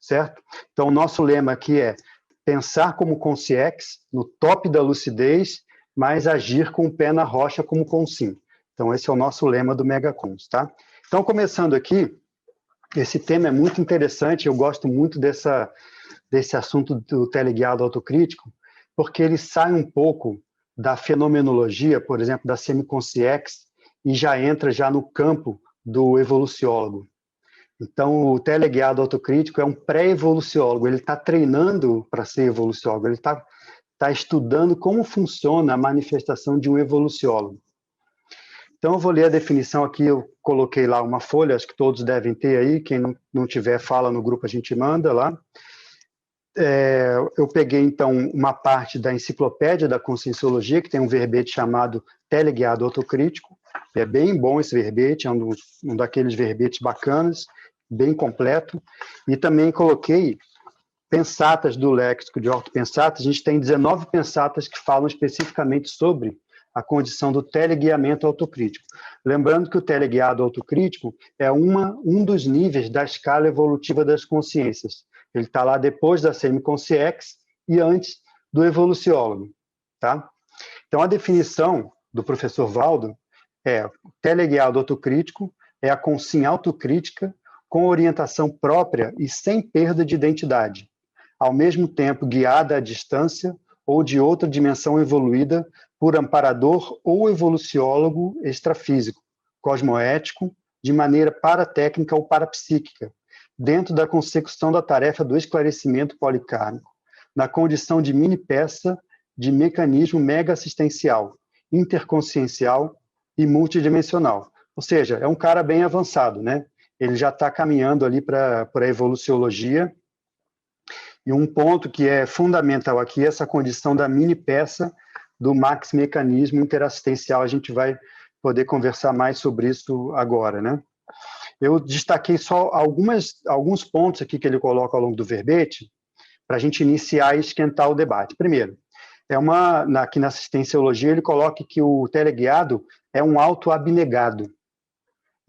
certo? Então, o nosso lema aqui é pensar como consciex, no top da lucidez, mas agir com o pé na rocha como consim. Então, esse é o nosso lema do Megacons, tá? Então, começando aqui, esse tema é muito interessante, eu gosto muito desse assunto do teleguiado autocrítico, porque ele sai um pouco da fenomenologia, por exemplo, da semiconsciex, e já entra já no campo do evoluciólogo. Então, o teleguiado autocrítico é um pré-evoluciólogo, ele está treinando para ser evoluciólogo, ele está estudando como funciona a manifestação de um evoluciólogo. Então, eu vou ler a definição aqui, eu coloquei lá uma folha, acho que todos devem ter aí, quem não tiver, fala no grupo, a gente manda lá. Eu peguei, então, uma parte da enciclopédia da Conscienciologia, que tem um verbete chamado teleguiado autocrítico, é bem bom esse verbete, é um daqueles verbetes bacanas, bem completo, e também coloquei pensatas do léxico de ortopensatas, a gente tem 19 pensatas que falam especificamente sobre a condição do teleguiamento autocrítico. Lembrando que o teleguiado autocrítico é um dos níveis da escala evolutiva das consciências. Ele está lá depois da semiconsciex e antes do evoluciólogo. Tá? Então, a definição do professor Valdo é: teleguiado autocrítico é a consciência autocrítica com orientação própria e sem perda de identidade, ao mesmo tempo guiada à distância ou de outra dimensão evoluída por amparador ou evoluciólogo extrafísico, cosmoético, de maneira paratécnica ou parapsíquica, dentro da consecução da tarefa do esclarecimento policármico, na condição de mini-peça de mecanismo mega-assistencial, interconsciencial e multidimensional. Ou seja, é um cara bem avançado, né? Ele já está caminhando ali para a evoluciologia. E um ponto que é fundamental aqui é essa condição da mini-peça do max-mecanismo interassistencial. A gente vai poder conversar mais sobre isso agora, né? Eu destaquei só alguns pontos aqui que ele coloca ao longo do verbete para a gente iniciar e esquentar o debate. Primeiro, aqui na assistenciologia ele coloca que o teleguiado é um autoabnegado.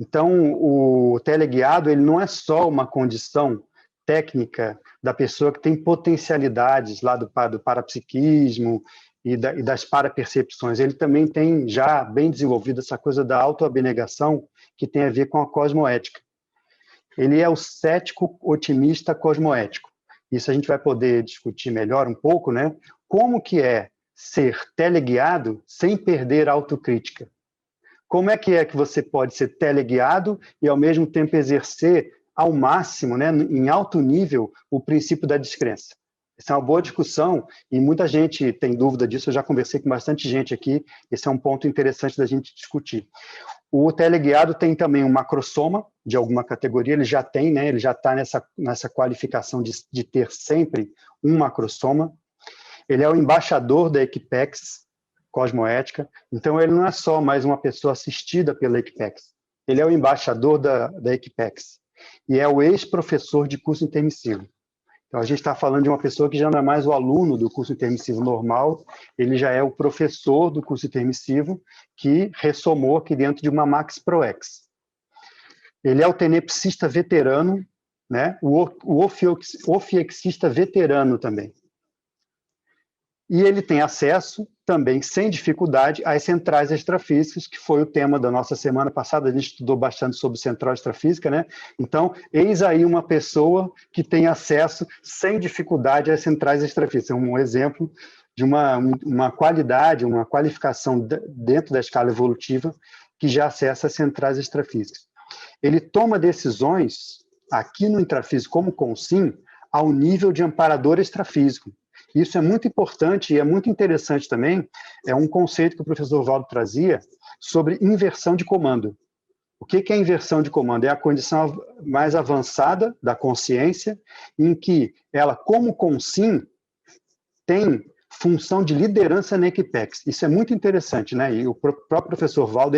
Então, o teleguiado ele não é só uma condição técnica da pessoa que tem potencialidades lá do parapsiquismo e das parapercepções. Ele também tem já bem desenvolvido essa coisa da autoabnegação que tem a ver com a cosmoética. Ele é o cético otimista cosmoético. Isso a gente vai poder discutir melhor um pouco, né? Como que é ser teleguiado sem perder a autocrítica? Como é que você pode ser teleguiado e, ao mesmo tempo, exercer ao máximo, né, em alto nível, o princípio da descrença? Essa é uma boa discussão e muita gente tem dúvida disso. Eu já conversei com bastante gente aqui. Esse é um ponto interessante da gente discutir. O teleguiado tem também um macrosoma de alguma categoria. Ele já tem, né, ele já está nessa qualificação de ter sempre um macrosoma. Ele é o embaixador da Equipex cosmoética, então ele não é só mais uma pessoa assistida pela Equipex, ele é o embaixador da Equipex e é o ex-professor de curso intermissivo. Então a gente está falando de uma pessoa que já não é mais o aluno do curso intermissivo normal, ele já é o professor do curso intermissivo que ressomou aqui dentro de uma Max Proex. Ele é o tenepsista veterano, né? O ofiexista veterano também. E ele tem acesso, também sem dificuldade, às centrais extrafísicas, que foi o tema da nossa semana passada. A gente estudou bastante sobre central extrafísica, né? Então, eis aí uma pessoa que tem acesso sem dificuldade às centrais extrafísicas. Um exemplo de uma qualidade, uma qualificação dentro da escala evolutiva que já acessa as centrais extrafísicas. Ele toma decisões, aqui no intrafísico, como consim, ao nível de amparador extrafísico. Isso é muito importante e é muito interessante também, é um conceito que o professor Valdo trazia sobre inversão de comando. O que é inversão de comando? É a condição mais avançada da consciência, em que ela, como consim, tem função de liderança na Equipex. Isso é muito interessante, né? E o próprio professor Valdo,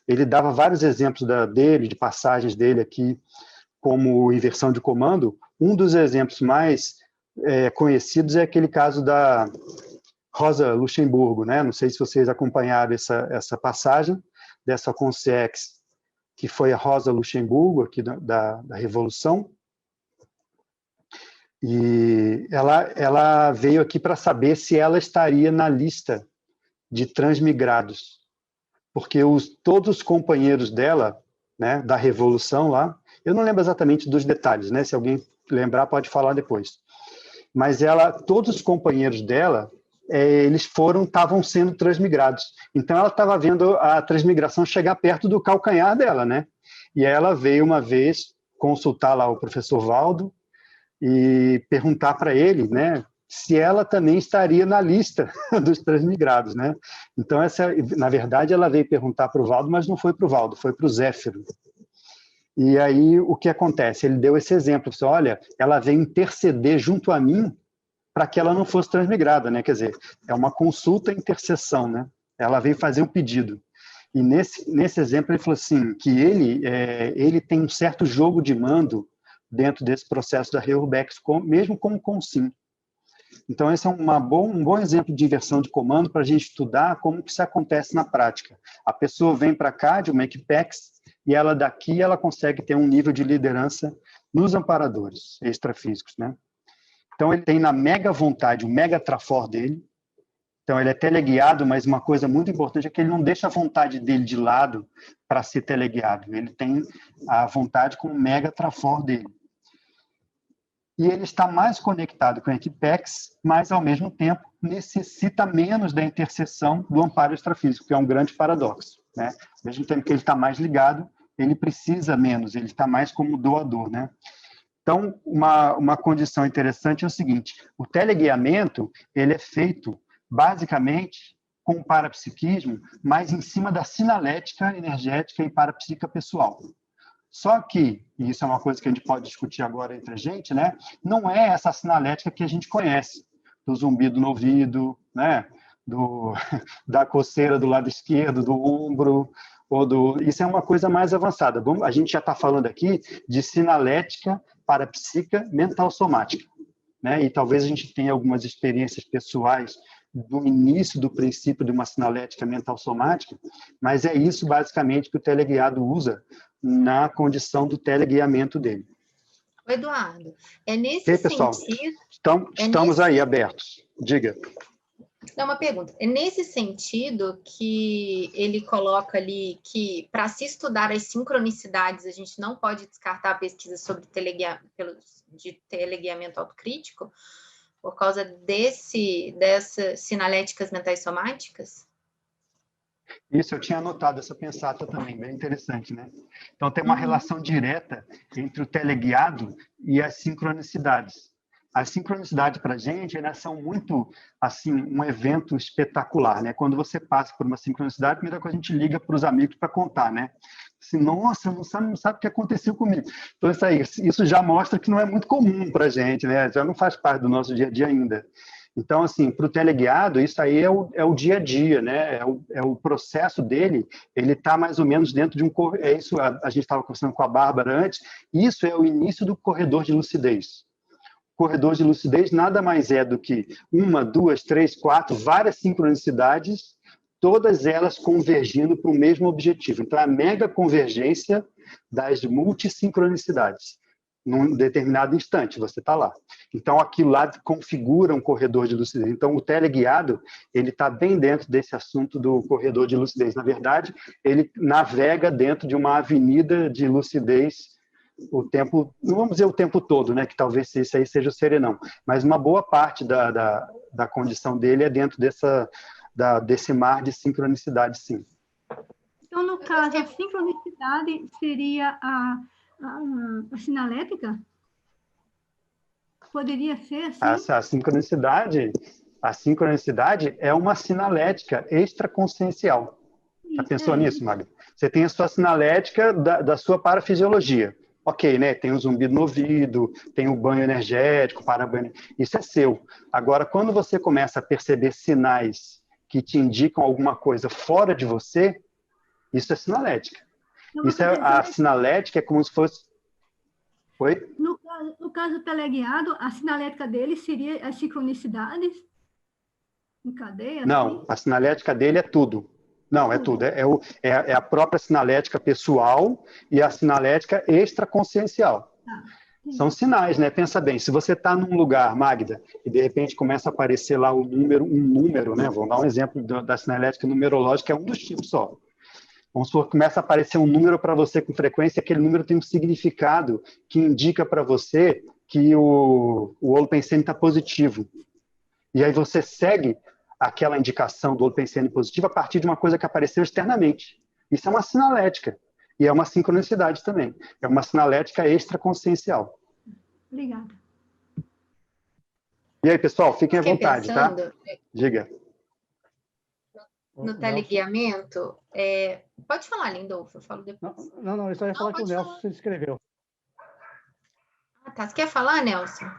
ele dava vários exemplos de passagens dele aqui, como inversão de comando. Um dos exemplos mais conhecidos é aquele caso da Rosa Luxemburgo, né? Não sei se vocês acompanharam essa passagem dessa consciex, que foi a Rosa Luxemburgo, aqui da Revolução. E ela veio aqui para saber se ela estaria na lista de transmigrados, porque todos os companheiros dela, né, da Revolução lá, eu não lembro exatamente dos detalhes, né, se alguém lembrar pode falar depois, mas todos os companheiros dela, eles estavam sendo transmigrados, então ela estava vendo a transmigração chegar perto do calcanhar dela, né, e ela veio uma vez consultar lá o professor Valdo e perguntar para ele, né, se ela também estaria na lista dos transmigrados, né? Então, na verdade, ela veio perguntar para o Valdo, mas não foi para o Valdo, foi para o Zéfiro. E aí, o que acontece? Ele deu esse exemplo, disse, olha, ela veio interceder junto a mim para que ela não fosse transmigrada, né? Quer dizer, é uma consulta intercessão, né? Ela veio fazer um pedido. E nesse exemplo, ele falou assim, que ele tem um certo jogo de mando dentro desse processo da Reurbex, mesmo como consim. Então, esse é um bom exemplo de inversão de comando para a gente estudar como que isso acontece na prática. A pessoa vem para cá de uma Equipex e ela consegue ter um nível de liderança nos amparadores extrafísicos, né? Então, ele tem na mega vontade, o mega trafor dele. Então, ele é teleguiado, mas uma coisa muito importante é que ele não deixa a vontade dele de lado para ser teleguiado. Ele tem a vontade com o mega trafor dele. E ele está mais conectado com a Equipex, mas, ao mesmo tempo, necessita menos da interseção do amparo extrafísico, que é um grande paradoxo, né? Ao mesmo tempo que ele está mais ligado, ele precisa menos, ele está mais como doador, né? Então, uma condição interessante é o seguinte, o teleguiamento, ele é feito, basicamente, com o parapsiquismo, mas em cima da sinalética energética e parapsíquica pessoal. Só que, e isso é uma coisa que a gente pode discutir agora entre a gente, né? Não é essa sinalética que a gente conhece, do zumbido no ouvido, né? Da coceira do lado esquerdo, do ombro, isso é uma coisa mais avançada. A gente já está falando aqui de sinalética parapsíquica mental somática, né? E talvez a gente tenha algumas experiências pessoais do início do princípio de uma sinalética mental somática, mas é isso basicamente que o teleguiado usa na condição do teleguiamento dele. Eduardo, é nesse pessoal, sentido... Estamos aí abertos. Diga. É uma pergunta. É nesse sentido que ele coloca ali que, para se estudar as sincronicidades, a gente não pode descartar a pesquisa sobre teleguiamento autocrítico por causa dessas sinaléticas mentais somáticas? Isso, eu tinha anotado essa pensata também, bem interessante, né? Então, tem uma relação direta entre o teleguiado e as sincronicidades. As sincronicidades, para a gente, elas são muito, assim, um evento espetacular, né? Quando você passa por uma sincronicidade, a primeira coisa a gente liga para os amigos para contar, né? Assim, nossa, não sabe o que aconteceu comigo. Então, isso já mostra que não é muito comum para a gente, né? Já não faz parte do nosso dia a dia ainda. Então, assim, para o teleguiado, isso aí é o dia a dia, né? É o processo dele, ele está mais ou menos dentro de um... É isso, a gente estava conversando com a Bárbara antes, isso é o início do corredor de lucidez. O corredor de lucidez nada mais é do que uma, duas, três, quatro, várias sincronicidades, todas elas convergindo para o mesmo objetivo. Então, é a mega convergência das multissincronicidades. Num determinado instante, você está lá. Então, aquilo lá configura um corredor de lucidez. Então, o teleguiado, ele está bem dentro desse assunto do corredor de lucidez. Na verdade, ele navega dentro de uma avenida de lucidez o tempo, não vamos dizer o tempo todo, né, que talvez isso aí seja o serenão, mas uma boa parte da condição dele é dentro desse mar de sincronicidade, sim. Então, no caso, a sincronicidade seria a sinalética? Poderia ser assim? A sincronicidade é uma sinalética extraconsciencial. Já pensou nisso, Magda? Você tem a sua sinalética da sua parafisiologia. Ok, né? Tem o zumbido no ouvido, tem o banho energético, parabanho. Isso é seu. Agora, quando você começa a perceber sinais que te indicam alguma coisa fora de você, isso é sinalética. A sinalética é como se fosse... Oi? No caso teleguiado, a sinalética dele seria as sincronicidades em cadeia? Não, a sinalética dele é tudo. Não, é tudo. É a própria sinalética pessoal e a sinalética extraconsciencial. São sinais, né? Pensa bem, se você está num lugar, Magda, e de repente começa a aparecer lá um número, né? Vamos dar um exemplo da sinalética numerológica, é um dos tipos só. Vamos supor que começa a aparecer um número para você com frequência, aquele número tem um significado que indica para você que o Holopensene está positivo. E aí você segue aquela indicação do Holopensene positivo a partir de uma coisa que apareceu externamente. Isso é uma sinalética. E é uma sincronicidade também. É uma sinalética extraconsciencial. Obrigada. E aí, pessoal, fiquem à Fiquei vontade, pensando, tá? Diga. no teleguiamento, pode falar, Lindolfo, eu falo depois. Não, eu só ia falar que o pode Nelson falar. se inscreveu. Ah, tá. Você quer falar, Nelson?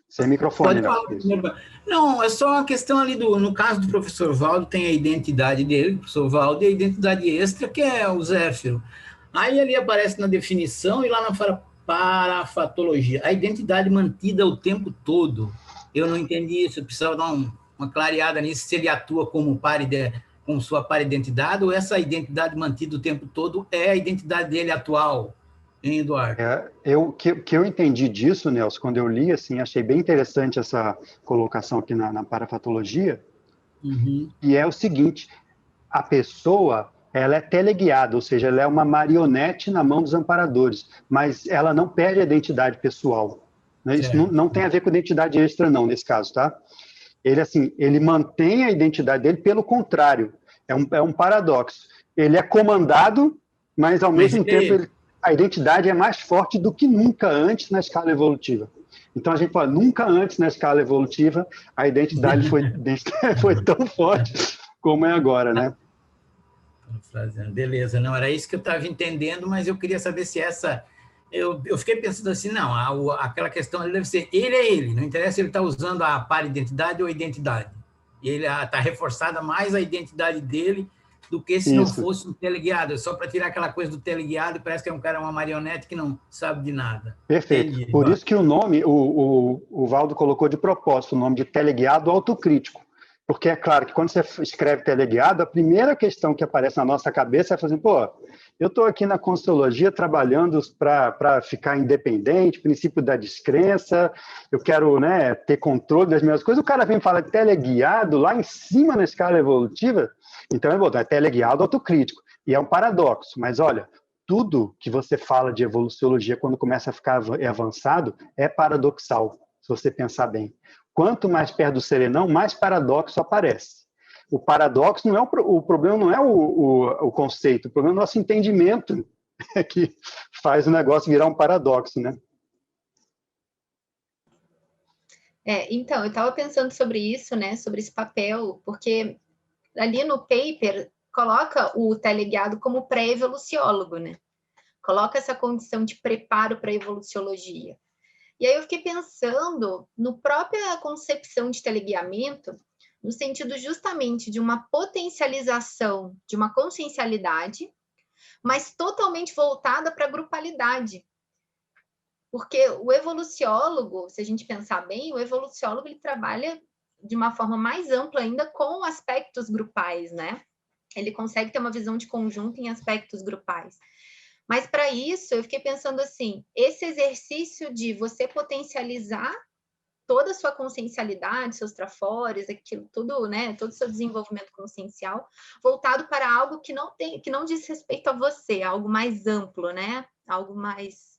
Sem microfone, Pode não. falar. Não, é só uma questão ali no caso do professor Valdo, tem a identidade dele, professor Valdo, e a identidade extra, que é o Zéfiro. Aí ali aparece na definição e lá na parafatologia, a identidade mantida o tempo todo. Eu não entendi isso, eu precisava dar uma clareada nisso, se ele atua como com sua paridentidade, ou essa identidade mantida o tempo todo é a identidade dele atual, hein, Eduardo? Que eu entendi disso, Nelson, quando eu li, assim, achei bem interessante essa colocação aqui na parafatologia, e é o seguinte, a pessoa, ela é teleguiada, ou seja, ela é uma marionete na mão dos amparadores, mas ela não perde a identidade pessoal. Né? Isso não tem a ver com identidade extra, não, nesse caso, tá? Ele, assim, ele mantém a identidade dele, pelo contrário, é um paradoxo. Ele é comandado, mas ao mesmo tempo a identidade é mais forte do que nunca antes na escala evolutiva. Então a gente fala, nunca antes na escala evolutiva a identidade foi tão forte como é agora, né? Beleza, não era isso que eu estava entendendo, mas eu queria saber se essa... Eu fiquei pensando assim, não, aquela questão deve ser, ele é ele, não interessa se ele está usando a paridentidade ou a identidade. Ele está reforçada mais a identidade dele do que se não fosse um teleguiado, só para tirar aquela coisa do teleguiado, parece que é um cara, uma marionete que não sabe de nada. Perfeito. Entendi, por isso que o nome, o Valdo colocou de propósito o nome de teleguiado autocrítico. Porque é claro que quando você escreve teleguiado, a primeira questão que aparece na nossa cabeça é fazer, eu estou aqui na Conscienciologia trabalhando para ficar independente, princípio da descrença, eu quero, né, ter controle das minhas coisas. O cara vem falar teleguiado lá em cima na escala evolutiva, então é teleguiado autocrítico. E é um paradoxo, mas olha, tudo que você fala de evoluciologia quando começa a ficar avançado é paradoxal, se você pensar bem. Quanto mais perto do serenão, mais paradoxo aparece. O paradoxo não é o problema, não é o conceito, o problema é o nosso entendimento que faz o negócio virar um paradoxo, né? Então, eu estava pensando sobre isso, né, sobre esse papel, porque ali no paper coloca o teleguiado como pré-evoluciólogo, né? Coloca essa condição de preparo para a evoluciologia. E aí eu fiquei pensando no própria concepção de teleguiamento, no sentido justamente de uma potencialização de uma consciencialidade, mas totalmente voltada para a grupalidade. Porque o evoluciólogo, se a gente pensar bem, o evoluciólogo ele trabalha de uma forma mais ampla ainda com aspectos grupais, né? Ele consegue ter uma visão de conjunto em aspectos grupais. Mas, para isso, eu fiquei pensando assim, esse exercício de você potencializar toda a sua consciencialidade, seus trafores, aquilo tudo, né, todo o seu desenvolvimento consciencial, voltado para algo que não diz respeito a você, algo mais amplo, né? Algo mais...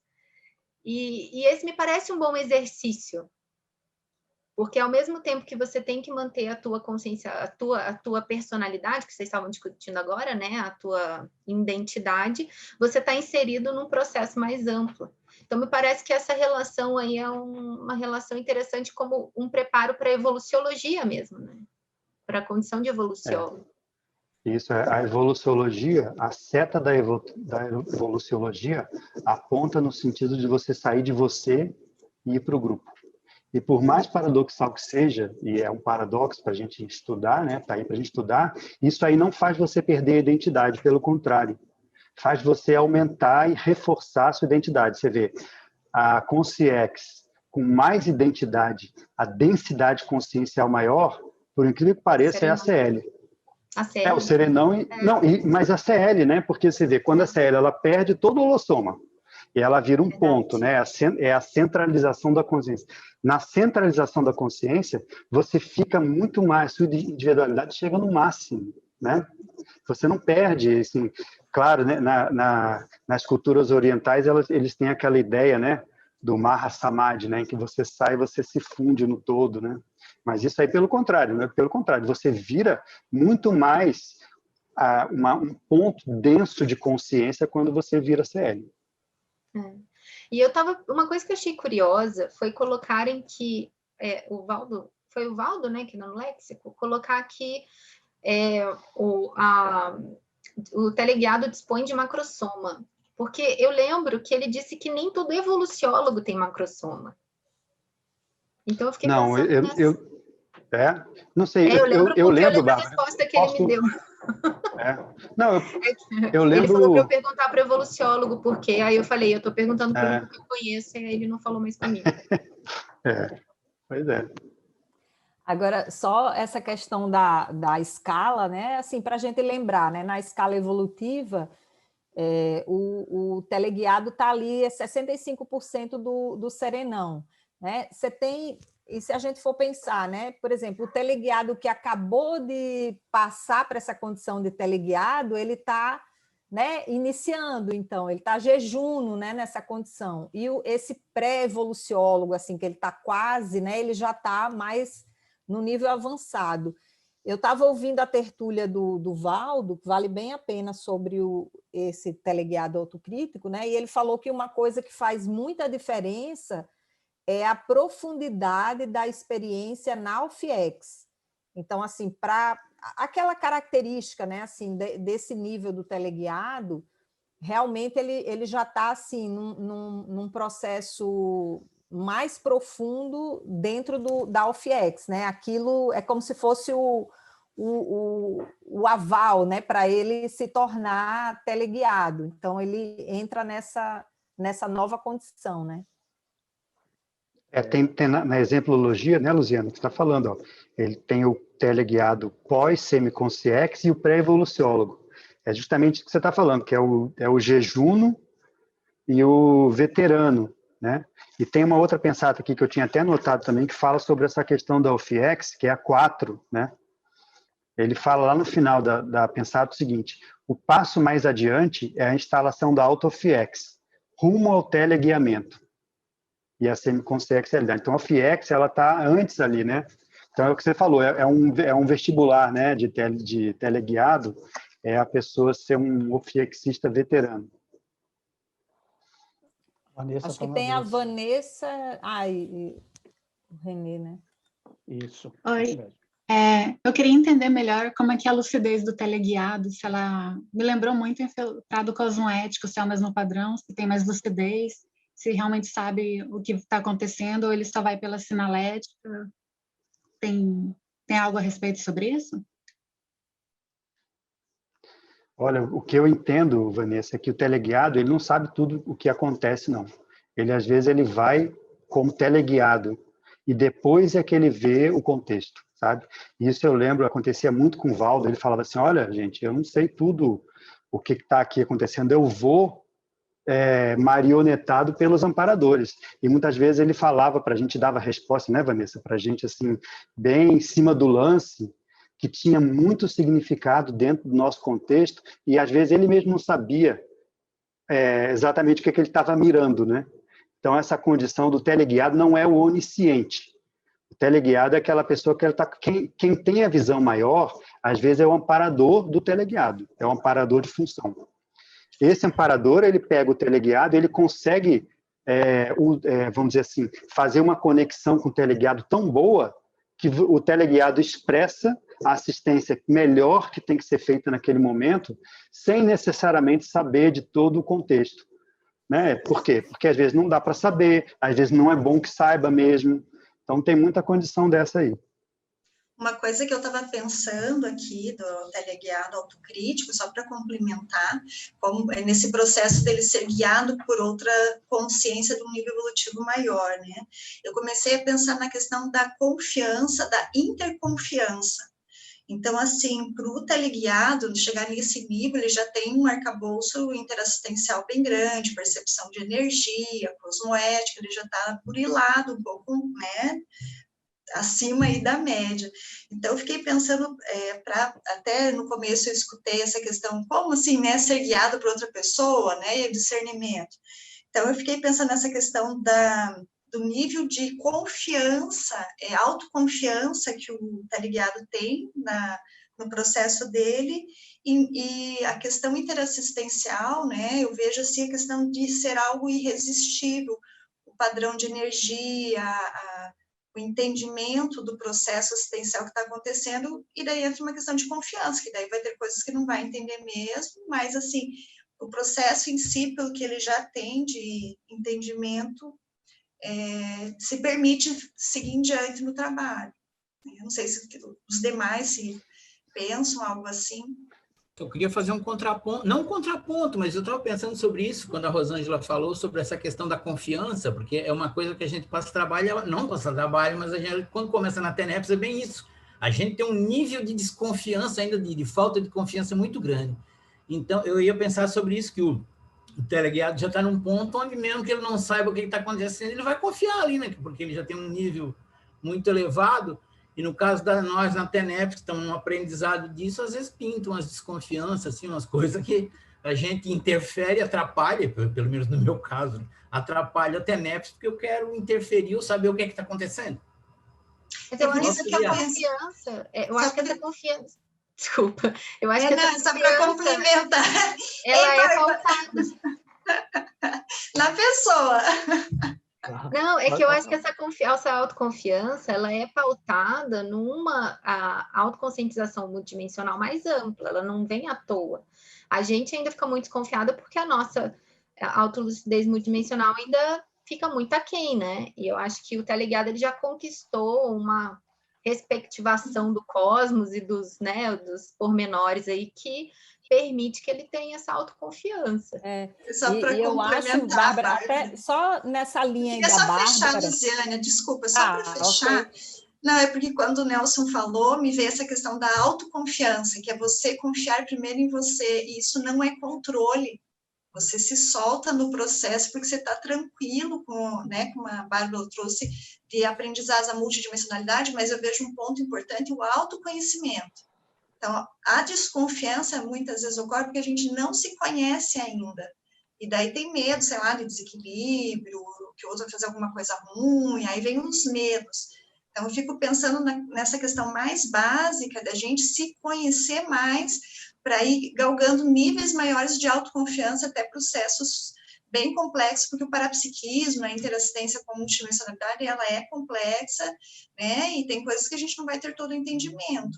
E esse me parece um bom exercício, porque ao mesmo tempo que você tem que manter a tua consciência, a tua personalidade, que vocês estavam discutindo agora, né, a tua identidade, você está inserido num processo mais amplo. Então, me parece que essa relação aí é uma relação interessante como um preparo para a evoluciologia mesmo, né? Para a condição de evoluciólogo. Isso, a evoluciologia, a seta da evoluciologia aponta no sentido de você sair de você e ir para o grupo. E por mais paradoxal que seja, e é um paradoxo para a gente estudar, né? Tá aí para a gente estudar, isso aí não faz você perder a identidade, pelo contrário, faz você aumentar e reforçar a sua identidade. Você vê, a Consciex com mais identidade, a densidade consciencial maior, por incrível que pareça, é a CL. A CL. O serenão, mas a CL, né? Porque você vê, quando a CL ela perde todo o holossoma, e ela vira um ponto, né? É a centralização da consciência. Na centralização da consciência, você fica muito mais, sua individualidade chega no máximo, né? Você não perde, assim, claro, né? Nas culturas orientais, eles têm aquela ideia, né? Do Mahasamadhi, né? Em que você sai e você se funde no todo, né? Mas isso aí, pelo contrário, né? Pelo contrário, você vira muito mais um ponto denso de consciência quando você vira CL. E uma coisa que eu achei curiosa foi colocarem que o Valdo, né, que no léxico, colocar que o teleguiado dispõe de macrossoma, porque eu lembro que ele disse que nem todo evoluciólogo tem macrossoma. Então eu fiquei pensando não sei, eu lembro, da Bárbara, resposta que ele me deu. Eu lembro... Ele falou para eu perguntar para o evoluciólogo por quê. Aí eu falei, eu estou perguntando para um que eu conheço, e aí ele não falou mais comigo. Pois é. Agora, só essa questão da escala, né? Assim, para a gente lembrar, né? Na escala evolutiva, o teleguiado está ali, 65% do serenão, né? Você tem... E se a gente for pensar, né? Por exemplo, o teleguiado que acabou de passar para essa condição de teleguiado, ele está, né, iniciando, então, ele está jejuno, né, nessa condição. E esse pré-evoluciólogo, assim, que ele está quase, né, ele já está mais no nível avançado. Eu estava ouvindo a tertúlia do Valdo, que vale bem a pena, sobre esse teleguiado autocrítico, né? E ele falou que uma coisa que faz muita diferença é a profundidade da experiência na UFIEX. Então, assim, para aquela característica, né, assim, desse nível do teleguiado, realmente ele já está assim, num processo mais profundo dentro da UFIEX, né? Aquilo é como se fosse o aval, né, para ele se tornar teleguiado. Então, ele entra nessa nova condição, né? Tem na exemplologia, né, Luziano, que você está falando, ó, ele tem o teleguiado pós-semiconsciex e o pré-evoluciólogo. É justamente o que você está falando, que é o jejuno e o veterano, né? E tem uma outra pensata aqui que eu tinha até anotado também, que fala sobre essa questão da UFIEX, que é a 4, né? Ele fala lá no final da pensata o seguinte: o passo mais adiante é a instalação da auto-UFIEX, rumo ao teleguiamento. E a semiconsciexialidade. Então, a FIEX, ela está antes ali, né? Então, é o que você falou, é um vestibular, né, de teleguiado, é a pessoa ser um ofiexista veterano. Vanessa, acho que tem a Vanessa... e o Renê, né? Isso. Oi. Eu queria entender melhor como é que é a lucidez do teleguiado, se ela me lembrou muito infiltrado cosmoético, se é o mesmo padrão, se tem mais lucidez, se realmente sabe o que está acontecendo, ou ele só vai pela sinalética. Tem algo a respeito sobre isso? Olha, o que eu entendo, Vanessa, é que o teleguiado, ele não sabe tudo o que acontece, não. Ele, às vezes, ele vai como teleguiado, e depois é que ele vê o contexto, sabe? Isso eu lembro, acontecia muito com o Valdo, ele falava assim, olha, gente, eu não sei tudo o que está aqui acontecendo, eu vou marionetado pelos amparadores. E muitas vezes ele falava para a gente, dava resposta, né, Vanessa, para a gente, assim, bem em cima do lance, que tinha muito significado dentro do nosso contexto, e às vezes ele mesmo não sabia exatamente o que ele estava mirando, né? Então, essa condição do teleguiado não é o onisciente. O teleguiado é aquela pessoa que quem tem a visão maior, às vezes é o amparador do teleguiado, é o amparador de função. Esse amparador, ele pega o teleguiado, ele consegue, vamos dizer assim, fazer uma conexão com o teleguiado tão boa que o teleguiado expressa a assistência melhor que tem que ser feita naquele momento, sem necessariamente saber de todo o contexto. Né? Por quê? Porque às vezes não dá para saber, às vezes não é bom que saiba mesmo. Então tem muita condição dessa aí. Uma coisa que eu estava pensando aqui do teleguiado autocrítico, só para complementar, como nesse processo dele ser guiado por outra consciência de um nível evolutivo maior, né? Eu comecei a pensar na questão da confiança, da interconfiança. Então, assim, para o teleguiado chegar nesse nível, ele já tem um arcabouço interassistencial bem grande, percepção de energia, cosmoética, ele já está burilado um pouco, né, acima aí da média. Então, eu fiquei pensando, até no começo eu escutei essa questão, como assim, né, ser guiado por outra pessoa, né, e o discernimento. Então, eu fiquei pensando nessa questão do nível de confiança, autoconfiança que o teleguiado tem no processo dele, e a questão interassistencial, né, eu vejo assim a questão de ser algo irresistível, o padrão de energia, o entendimento do processo assistencial que está acontecendo, e daí entra uma questão de confiança, que daí vai ter coisas que não vai entender mesmo, mas assim, o processo em si, pelo que ele já tem de entendimento, se permite seguir em diante no trabalho. Eu não sei se os demais se pensam algo assim. Eu queria fazer um contraponto, não um contraponto, mas eu estava pensando sobre isso quando a Rosângela falou sobre essa questão da confiança, porque é uma coisa que a gente passa trabalho, não passa trabalho, mas a gente, quando começa na TENEPS, é bem isso. A gente tem um nível de desconfiança ainda, de falta de confiança muito grande. Então, eu ia pensar sobre isso, que o teleguiado já está num ponto onde, mesmo que ele não saiba o que está acontecendo, ele vai confiar ali, né? Porque ele já tem um nível muito elevado. E no caso da nós, na TENEPS, que estamos no aprendizado disso, às vezes pintam umas desconfianças, assim, umas coisas que a gente interfere, atrapalha, pelo menos no meu caso, atrapalha a TENEPS, porque eu quero interferir, eu saber o que é que está acontecendo. Mas eu acho que a confiança, eu acho que essa confiança, desculpa, eu acho que essa só para complementar, ela é pautada na pessoa. Não, é que eu acho que essa autoconfiança, ela é pautada numa autoconscientização multidimensional mais ampla, ela não vem à toa. A gente ainda fica muito desconfiada porque a nossa autolucidez multidimensional ainda fica muito aquém, né? E eu acho que o teleguiado ele já conquistou uma respectivação do cosmos e dos pormenores aí que permite que ele tenha essa autoconfiança. Só para complementar, Bárbara, até só nessa linha aí da Bárbara... Só fechar, Luciana, desculpa, só para fechar. Okay. Não, é porque quando o Nelson falou, me veio essa questão da autoconfiança, que é você confiar primeiro em você, e isso não é controle. Você se solta no processo porque você está tranquilo como a Bárbara trouxe, de aprendizagem, a multidimensionalidade, mas eu vejo um ponto importante, o autoconhecimento. Então, a desconfiança muitas vezes ocorre porque a gente não se conhece ainda. E daí tem medo, sei lá, de desequilíbrio, que o outro vai fazer alguma coisa ruim, aí vem os medos. Então, eu fico pensando nessa questão mais básica da gente se conhecer mais para ir galgando níveis maiores de autoconfiança até processos bem complexos, porque o parapsiquismo, a interassistência com multidimensionalidade, ela é complexa, né? E tem coisas que a gente não vai ter todo o entendimento.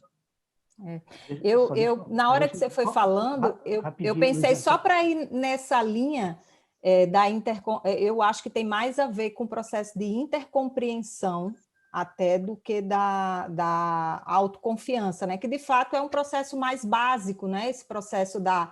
Na hora que você foi falando, eu pensei só para ir nessa linha eu acho que tem mais a ver com o processo de intercompreensão até do que da autoconfiança, né? Que de fato é um processo mais básico, né? Esse processo da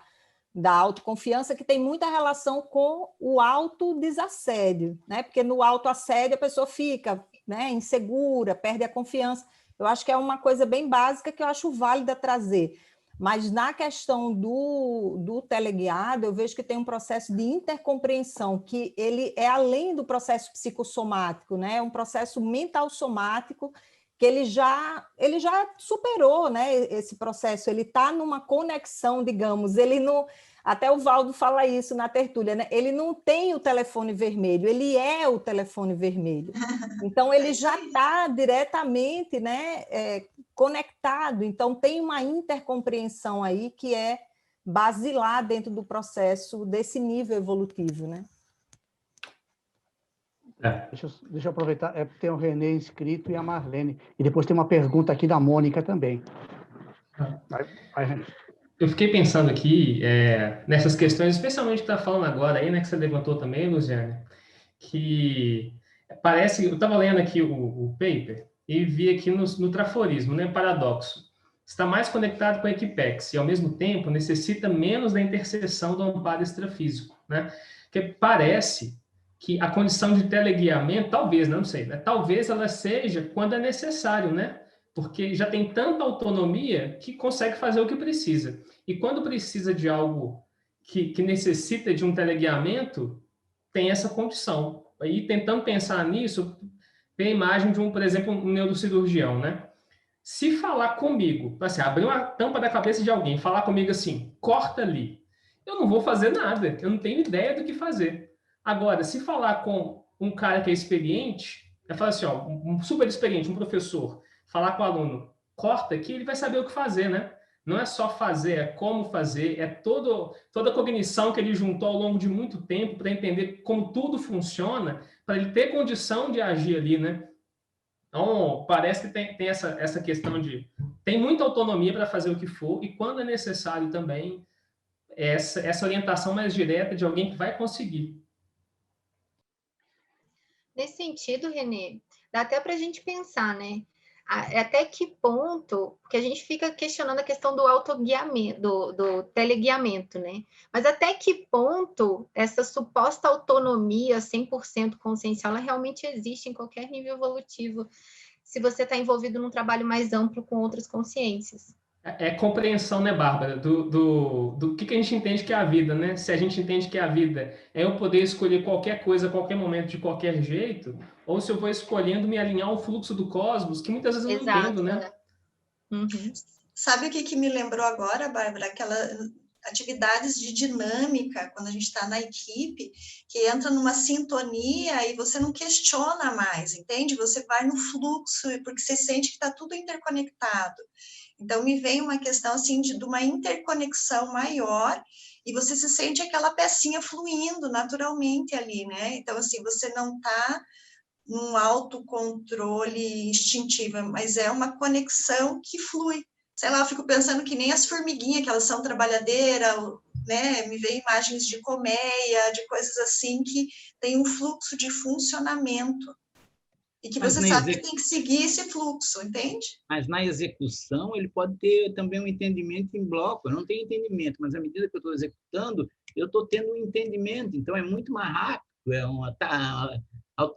autoconfiança que tem muita relação com o autodesassédio, né? Porque no autoassédio a pessoa fica, né, insegura, perde a confiança. Eu acho que é uma coisa bem básica que eu acho válida trazer. Mas na questão do teleguiado, eu vejo que tem um processo de intercompreensão, que ele é além do processo psicossomático, né? É um processo mental somático que ele já superou, né, esse processo, ele está numa conexão, digamos, ele não... Até o Valdo fala isso na tertúlia, né? Ele não tem o telefone vermelho, ele é o telefone vermelho. Então, ele já está diretamente, né, conectado. Então, tem uma intercompreensão aí que é basilar dentro do processo desse nível evolutivo, né? Deixa eu aproveitar, tem o Renê inscrito e a Marlene. E depois tem uma pergunta aqui da Mônica também. Vai, Renê. Eu fiquei pensando aqui nessas questões, especialmente que está falando agora aí, né, que você levantou também, Luciane, que parece... Eu estava lendo aqui o paper e vi aqui no traforismo, né, paradoxo. Está mais conectado com a Equipex e, ao mesmo tempo, necessita menos da interseção do amparo extrafísico, né? Que parece que a condição de teleguiamento, talvez, não sei, né? Talvez ela seja quando é necessário, né? porque já tem tanta autonomia que consegue fazer o que precisa. E quando precisa de algo que necessita de um teleguiamento, tem essa condição. Aí, tentando pensar nisso, tem a imagem de, por exemplo, um neurocirurgião, né? Se falar comigo, assim, abrir uma tampa da cabeça de alguém, falar comigo assim, corta ali, eu não vou fazer nada, eu não tenho ideia do que fazer. Agora, se falar com um cara que é experiente, é falar assim, ó, um super experiente, um professor, falar com o aluno, corta aqui, ele vai saber o que fazer, né? Não é só fazer, é como fazer, é toda a cognição que ele juntou ao longo de muito tempo para entender como tudo funciona, para ele ter condição de agir ali, né? Então, parece que tem essa questão de... Tem muita autonomia para fazer o que for, e quando é necessário também, essa orientação mais direta de alguém que vai conseguir. Nesse sentido, Renê, dá até para a gente pensar, né? Até que ponto, porque a gente fica questionando a questão do autoguiamento, do teleguiamento, né? Mas até que ponto essa suposta autonomia 100% consciencial, ela realmente existe em qualquer nível evolutivo, se você está envolvido num trabalho mais amplo com outras consciências? É compreensão, né, Bárbara, do que a gente entende que é a vida, né? Se a gente entende que a vida é eu poder escolher qualquer coisa, a qualquer momento, de qualquer jeito, ou se eu vou escolhendo me alinhar ao fluxo do cosmos, que muitas vezes eu não entendo, né? Uhum. Sabe o que me lembrou agora, Bárbara? Aquelas atividades de dinâmica, quando a gente está na equipe, que entra numa sintonia e você não questiona mais, entende? Você vai no fluxo, porque você sente que está tudo interconectado. Então, me vem uma questão, assim, de uma interconexão maior, e você se sente aquela pecinha fluindo naturalmente ali, né? Então, assim, você não está num autocontrole instintivo, mas é uma conexão que flui. Sei lá, eu fico pensando que nem as formiguinhas, que elas são trabalhadeiras, né? Me vem imagens de colmeia, de coisas assim, que tem um fluxo de funcionamento. E que você sabe que tem que seguir esse fluxo, entende? Mas na execução, ele pode ter também um entendimento em bloco. Eu não tenho entendimento, mas à medida que eu estou executando, eu estou tendo um entendimento. Então, é muito mais rápido. É uma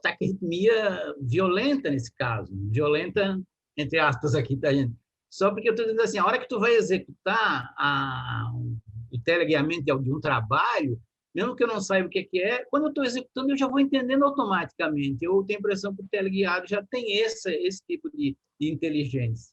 taquiarritmia violenta nesse caso. Violenta, entre aspas, aqui, tá, gente? Só porque eu estou dizendo assim, a hora que tu vai executar o teleguiamento de um trabalho, mesmo que eu não saiba o que é, quando eu estou executando, eu já vou entendendo automaticamente. Eu tenho a impressão que o teleguiado já tem esse tipo de inteligência.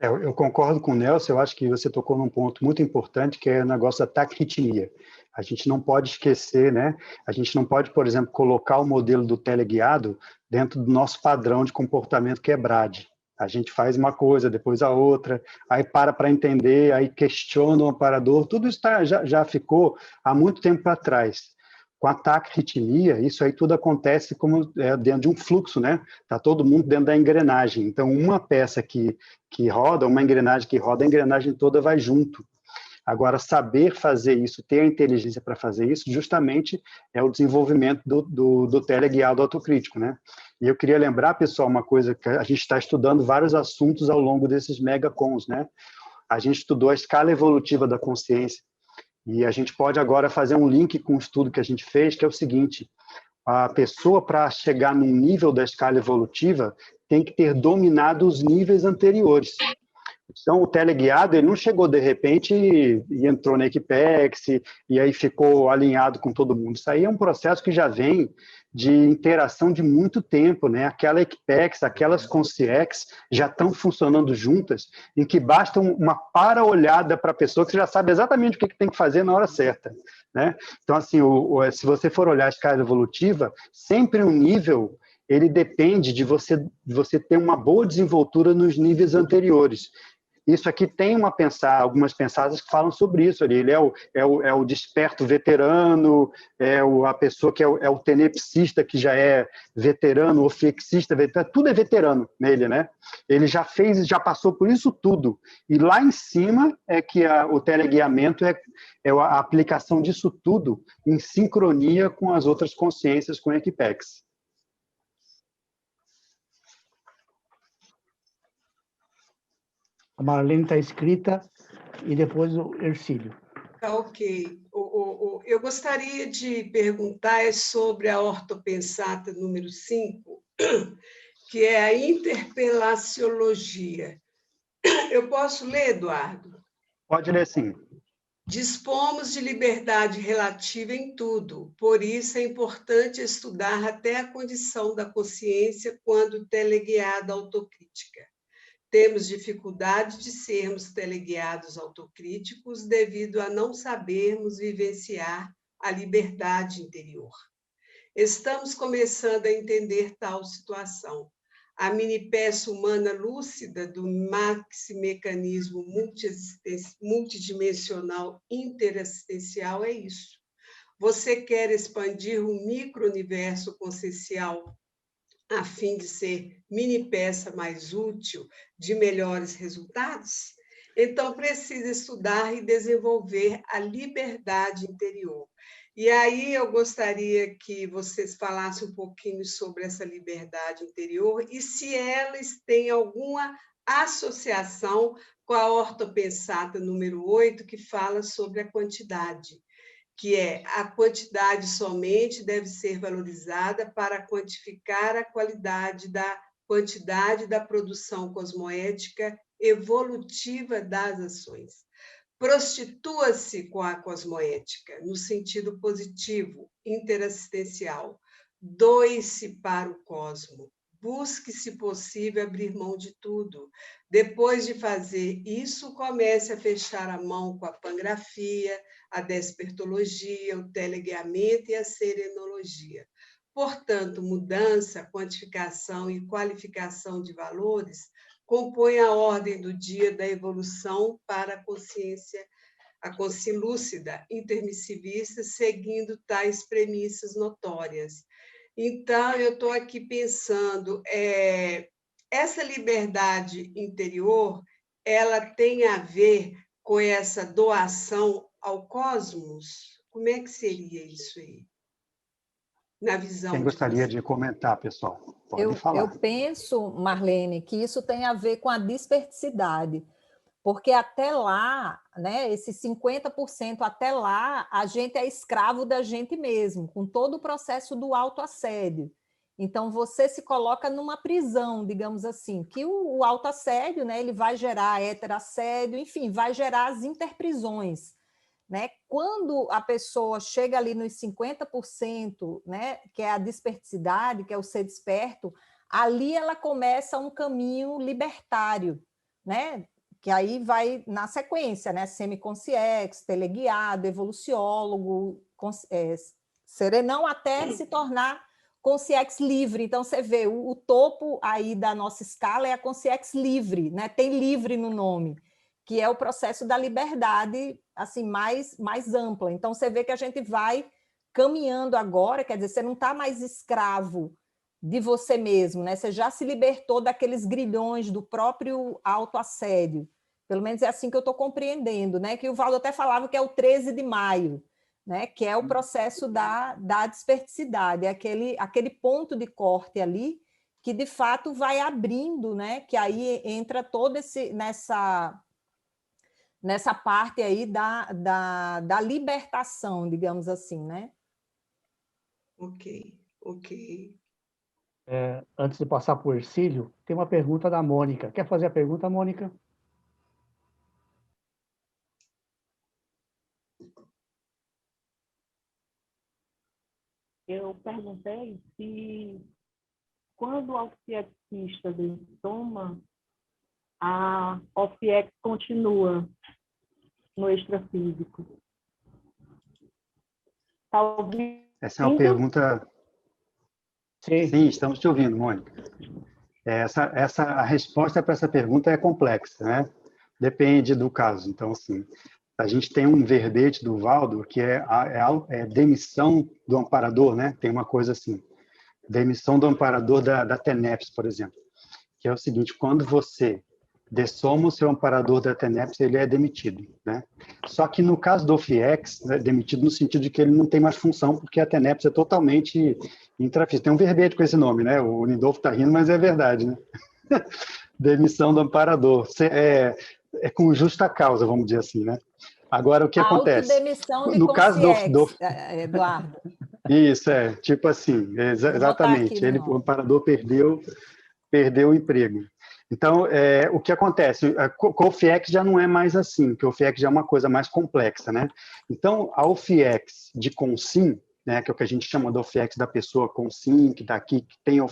Eu concordo com o Nelson, eu acho que você tocou num ponto muito importante, que é o negócio da taquiarritmia. A gente não pode esquecer, né? A gente não pode, por exemplo, colocar o modelo do teleguiado dentro do nosso padrão de comportamento que é BRAD. A gente faz uma coisa, depois a outra, aí para entender, aí questiona o amparador, tudo isso já ficou há muito tempo para trás. Com a taquiarritmia, isso aí tudo acontece como dentro de um fluxo, né? Está todo mundo dentro da engrenagem. Então, uma peça que roda, uma engrenagem que roda, a engrenagem toda vai junto. Agora, saber fazer isso, ter a inteligência para fazer isso, justamente é o desenvolvimento do teleguiado autocrítico, né? E eu queria lembrar, pessoal, uma coisa que a gente está estudando vários assuntos ao longo desses megacons, né? A gente estudou a escala evolutiva da consciência, e a gente pode agora fazer um link com o estudo que a gente fez, que é o seguinte: a pessoa, para chegar num nível da escala evolutiva, tem que ter dominado os níveis anteriores. Então, o teleguiado, ele não chegou de repente e entrou na Equipex e aí ficou alinhado com todo mundo. Isso aí é um processo que já vem de interação de muito tempo, né? Aquela Equipex, aquelas Consciex já estão funcionando juntas, em que basta uma para-olhada para a pessoa que já sabe exatamente o que tem que fazer na hora certa, né? Então, assim, se você for olhar a escala evolutiva, sempre um nível, ele depende de você ter uma boa desenvoltura nos níveis anteriores. Isso aqui tem algumas pensadas que falam sobre isso. Ele é o desperto veterano, a pessoa que é o tenepsista, que já é veterano, o flexista, veterano, tudo é veterano nele, né? Ele já passou por isso tudo. E lá em cima é que o teleguiamento é a aplicação disso tudo em sincronia com as outras consciências, com a Equipex. A Marlene está escrita e depois o Ercílio. Ok. Eu gostaria de perguntar sobre a ortopensata número 5, que é a interpelaciologia. Eu posso ler, Eduardo? Pode ler, sim. Dispomos de liberdade relativa em tudo, por isso é importante estudar até a condição da consciência quando teleguiada autocrítica. Temos dificuldade de sermos teleguiados autocríticos devido a não sabermos vivenciar a liberdade interior. Estamos começando a entender tal situação. A mini-peça humana lúcida do maxi-mecanismo multidimensional interassistencial é isso. Você quer expandir o micro-universo consciencial a fim de ser mini-peça mais útil, de melhores resultados? Então, precisa estudar e desenvolver a liberdade interior. E aí eu gostaria que vocês falassem um pouquinho sobre essa liberdade interior e se elas têm alguma associação com a ortopensata número 8, que fala sobre a quantidade, que é a quantidade somente deve ser valorizada para quantificar a qualidade da quantidade da produção cosmoética evolutiva das ações. Prostitua-se com a cosmoética, no sentido positivo, interassistencial. Doe-se para o cosmo. Busque, se possível, abrir mão de tudo. Depois de fazer isso, comece a fechar a mão com a pangrafia, a despertologia, o teleguiamento e a serenologia. Portanto, mudança, quantificação e qualificação de valores compõe a ordem do dia da evolução para a consciência lúcida, intermissivista, seguindo tais premissas notórias. Então, eu estou aqui pensando, essa liberdade interior, ela tem a ver com essa doação ao cosmos? Como é que seria isso aí? Na visão Quem gostaria de comentar, pessoal? Pode falar. Eu penso, Marlene, que isso tem a ver com a disperticidade, porque até lá, né, esses 50%, até lá, a gente é escravo da gente mesmo, com todo o processo do autoassédio. Então, você se coloca numa prisão, digamos assim, que o autoassédio, né, ele vai gerar heterassédio, enfim, vai gerar as interprisões. Né? Quando a pessoa chega ali nos 50%, né, que é a desperticidade, que é o ser desperto, ali ela começa um caminho libertário, né? Que aí vai na sequência, né? Semiconsciex, teleguiado, evoluciólogo, serenão, até se tornar consciex livre. Então, você vê, o topo aí da nossa escala é a consciex livre, né? Tem livre no nome, que é o processo da liberdade assim, mais ampla. Então, você vê que a gente vai caminhando agora, quer dizer, você não está mais escravo de você mesmo, né? Você já se libertou daqueles grilhões do próprio autoassédio. Pelo menos é assim que eu estou compreendendo, né? Que o Valdo até falava que é o 13 de maio, né? Que é o processo da desperticidade, é aquele ponto de corte ali que, de fato, vai abrindo, né? Que aí entra todo nessa parte aí da libertação, digamos assim, né? Ok. Antes de passar para o Ercílio, tem uma pergunta da Mônica. Quer fazer a pergunta, Mônica? Eu perguntei se, quando o alfiexista toma, a alfiex continua no extrafísico. Talvez... Essa é uma pergunta... Sim, estamos te ouvindo, Mônica. A resposta para essa pergunta é complexa, né? Depende do caso. Então, assim, a gente tem um verbete do Valdo que é demissão do amparador, né? Tem uma coisa assim, demissão do amparador da TENEPS, por exemplo, que é o seguinte: quando você dessoma o seu amparador da TENEPS, ele é demitido, né? Só que no caso do FIEX, né, demitido no sentido de que ele não tem mais função, porque a TENEPS é totalmente intrafísica. Tem um verbete com esse nome, né? O Nindolfo está rindo, mas é verdade, né? Demissão do amparador. É com justa causa, vamos dizer assim, né? Agora, o que acontece? Autodemissão de no caso do Eduardo. Isso, tipo assim, exatamente. O amparador perdeu perdeu o emprego. Então, o que acontece? Com o OFIEX já não é mais assim, porque o OFIEX já é uma coisa mais complexa, né? Então, a OFIEX de Consim, né, que é o que a gente chama do OFIEX da pessoa Consim, que está aqui, que tem a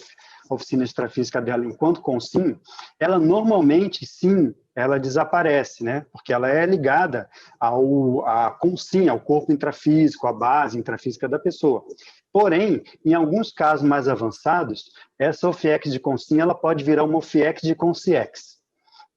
oficina extrafísica dela enquanto Consim, ela normalmente, sim, ela desaparece, né? Porque ela é ligada à Consim, ao corpo intrafísico, à base intrafísica da pessoa. Porém, em alguns casos mais avançados, essa OFIEX de Consim ela pode virar uma OFIEX de Conciex,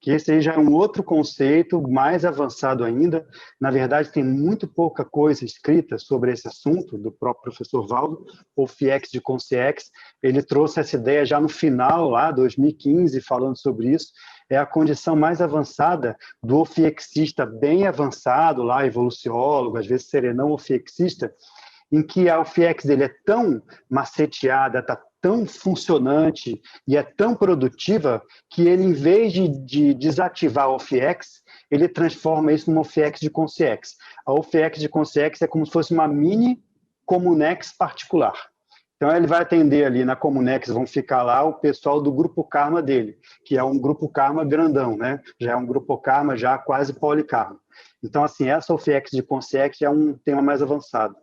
que esse aí já é um outro conceito mais avançado ainda. Na verdade, tem muito pouca coisa escrita sobre esse assunto do próprio professor Valdo, OFIEX de Conciex. Ele trouxe essa ideia já no final, lá, 2015, falando sobre isso. É a condição mais avançada do ofiexista bem avançado, lá, evoluciólogo, às vezes serenão ofiexista, em que a OFIEX dele é tão maceteada, está tão funcionante e é tão produtiva que ele, em vez de desativar a OFIEX, ele transforma isso numa OFIEX de Conciex. A OFIEX de Conciex é como se fosse uma mini Comunex particular. Então, ele vai atender ali na Comunex, vão ficar lá o pessoal do Grupo Karma dele, que é um Grupo Karma grandão, né? Já é um Grupo Karma já quase polikarma. Então, assim, essa OFIEX de Conciex é um tema mais avançado.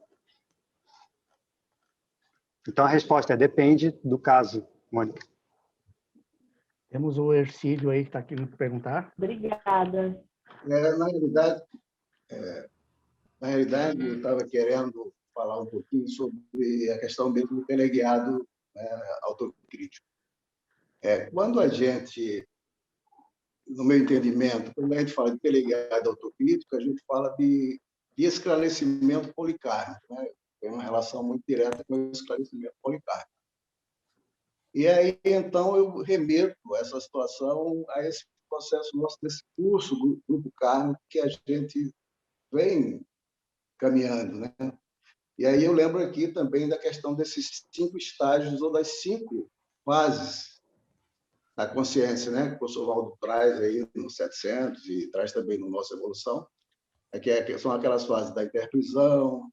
Então, a resposta é depende do caso, Mônica. Temos o Ercílio aí que está aqui me perguntar. Obrigada. Na realidade, eu estava querendo falar um pouquinho sobre a questão mesmo do teleguiado, né, autocrítico. Quando a gente, no meu entendimento, quando a gente fala de teleguiado autocrítico, a gente fala de esclarecimento policármico, né? Tem uma relação muito direta com o esclarecimento policármico. E aí, então, eu remeto essa situação a esse processo nosso, desse curso do Grupo Kármico que a gente vem caminhando, né? E aí eu lembro aqui também da questão desses 5 estágios ou das 5 fases da consciência, né? Que o professor Valdo traz aí no 700 e traz também no Nossa Evolução, que são aquelas fases da interprisão,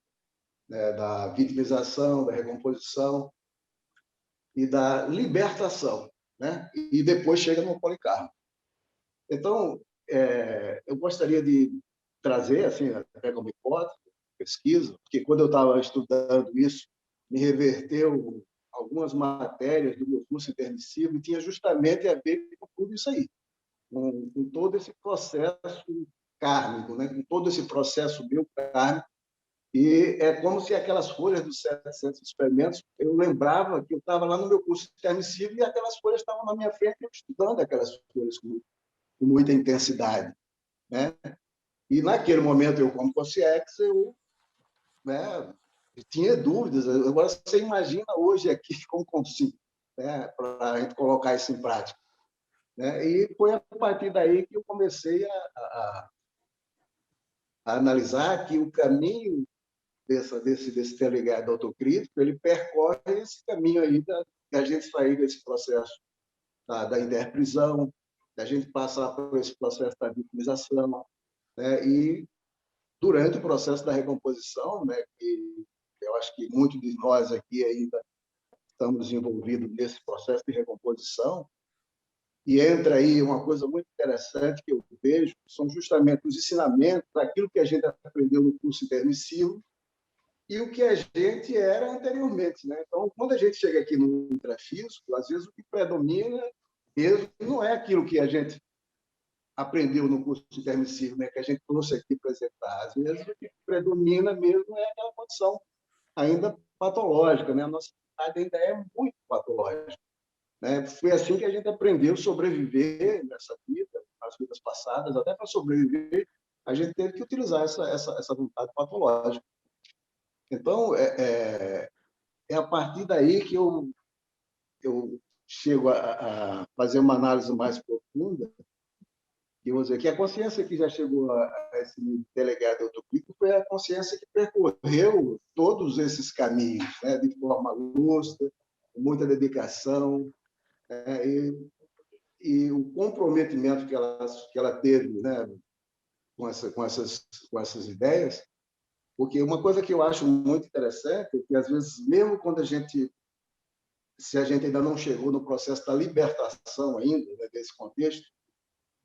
né, da vitimização, da recomposição e da libertação, né? E depois chega no policarmo. Então, eu gostaria de trazer, assim, até como hipótese, pesquisa, porque quando eu estava estudando isso, me reverteu algumas matérias do meu curso intermissivo e tinha justamente a ver com tudo isso aí, com todo esse processo kármico, né? Com todo esse processo meu kármico. E é como se aquelas folhas dos 700 experimentos, eu lembrava que eu estava lá no meu curso intermissivo e aquelas folhas estavam na minha frente, eu estudando aquelas folhas com muita intensidade, né? E naquele momento, eu como Conciex, eu, né, tinha dúvidas. Agora, você imagina hoje aqui como consigo, né, para a gente colocar isso em prática, né? E foi a partir daí que eu comecei a analisar que o caminho desse teleguiado autocrítico, ele percorre esse caminho aí da gente sair desse processo da interprisão, da gente passar por esse processo da vitimização, né? E durante o processo da recomposição, né, que eu acho que muitos de nós aqui ainda estamos envolvidos nesse processo de recomposição, e entra aí uma coisa muito interessante que eu vejo, são justamente os ensinamentos daquilo que a gente aprendeu no curso intermissivo e o que a gente era anteriormente, né? Então, quando a gente chega aqui no intrafísico, às vezes o que predomina mesmo não é aquilo que a gente aprendeu no curso intermissivo, né, que a gente trouxe aqui para apresentar. Às vezes o que predomina mesmo é aquela condição ainda patológica, né? A nossa sociedade ainda é muito patológica, né? Foi assim que a gente aprendeu a sobreviver nessa vida, nas vidas passadas. Até para sobreviver, a gente teve que utilizar essa vontade patológica. Então, é a partir daí que eu chego a fazer uma análise mais profunda, e vou dizer que a consciência que já chegou a esse delegado autocrítico foi a consciência que percorreu todos esses caminhos, né, de forma lúcida, com muita dedicação, né, e o comprometimento que ela teve, né, com essas ideias. Porque uma coisa que eu acho muito interessante é que, às vezes, mesmo quando a gente se a gente ainda não chegou no processo da libertação ainda, né, desse contexto,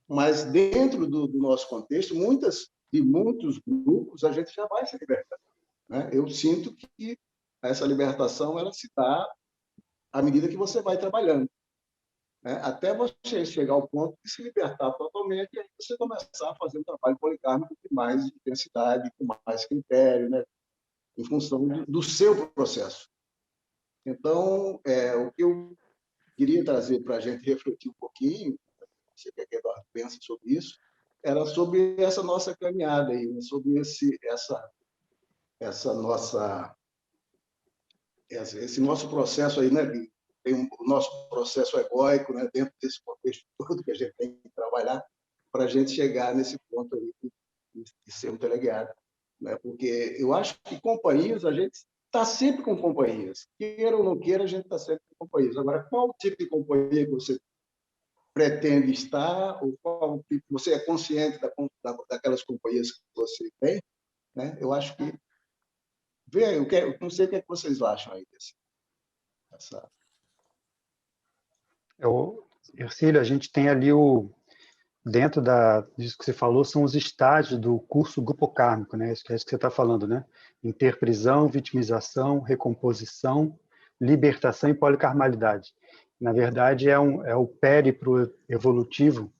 mas dentro do nosso contexto, muitos grupos a gente já vai se libertar, né? Eu sinto que essa libertação ela se dá à medida que você vai trabalhando, né? Até você chegar ao ponto de se libertar totalmente e aí você começar a fazer um trabalho policármico com mais intensidade, com mais critério, né? Em função do seu processo. Então, o que eu queria trazer para a gente refletir um pouquinho, não sei o que a Eduardo pensa sobre isso, era sobre essa nossa caminhada aí, né? Sobre esse nosso processo aí, né? Tem o nosso processo egóico, né? Dentro desse contexto todo que a gente tem que trabalhar para a gente chegar nesse ponto aí de ser um teleguiado, né? Porque eu acho que companhias, a gente está sempre com companhias. Queira ou não queira, a gente está sempre com companhias. Agora, qual tipo de companhia que você pretende estar, ou qual tipo, você é consciente daquelas companhias que você tem, né? Eu acho que... eu não sei o que é que vocês acham aí dessa... Ercílio, a gente tem ali dentro disso que você falou, são os estágios do curso grupo kármico, né? Isso que você está falando, né? Interprisão, vitimização, recomposição, libertação e policarmalidade. Na verdade, é o périplo evolutivo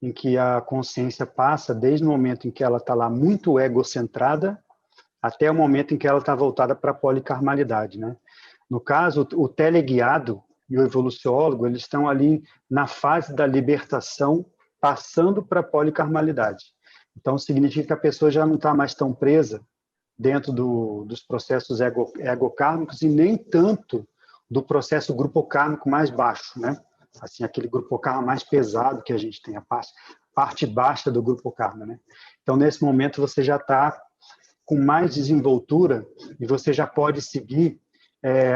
em que a consciência passa desde o momento em que ela está lá muito egocentrada até o momento em que ela está voltada para a policarmalidade, né? No caso, o teleguiado e o evoluciólogo, eles estão ali na fase da libertação, passando para a policarmalidade. Então, significa que a pessoa já não está mais tão presa dentro dos processos egokármicos e nem tanto do processo grupokármico mais baixo, né? Assim, aquele grupokármico mais pesado que a gente tem, a parte baixa do grupokármico, né? Então, nesse momento, você já está com mais desenvoltura e você já pode seguir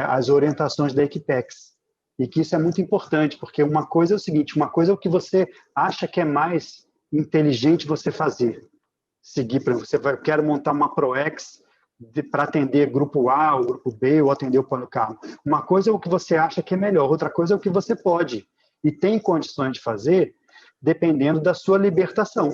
as orientações da Equipex. E que isso é muito importante, porque uma coisa é o seguinte, uma coisa é o que você acha que é mais inteligente você fazer. Seguir, para você quero montar uma ProEx para atender grupo A, ou grupo B, ou atender o policarmo. Uma coisa é o que você acha que é melhor, outra coisa é o que você pode e tem condições de fazer, dependendo da sua libertação,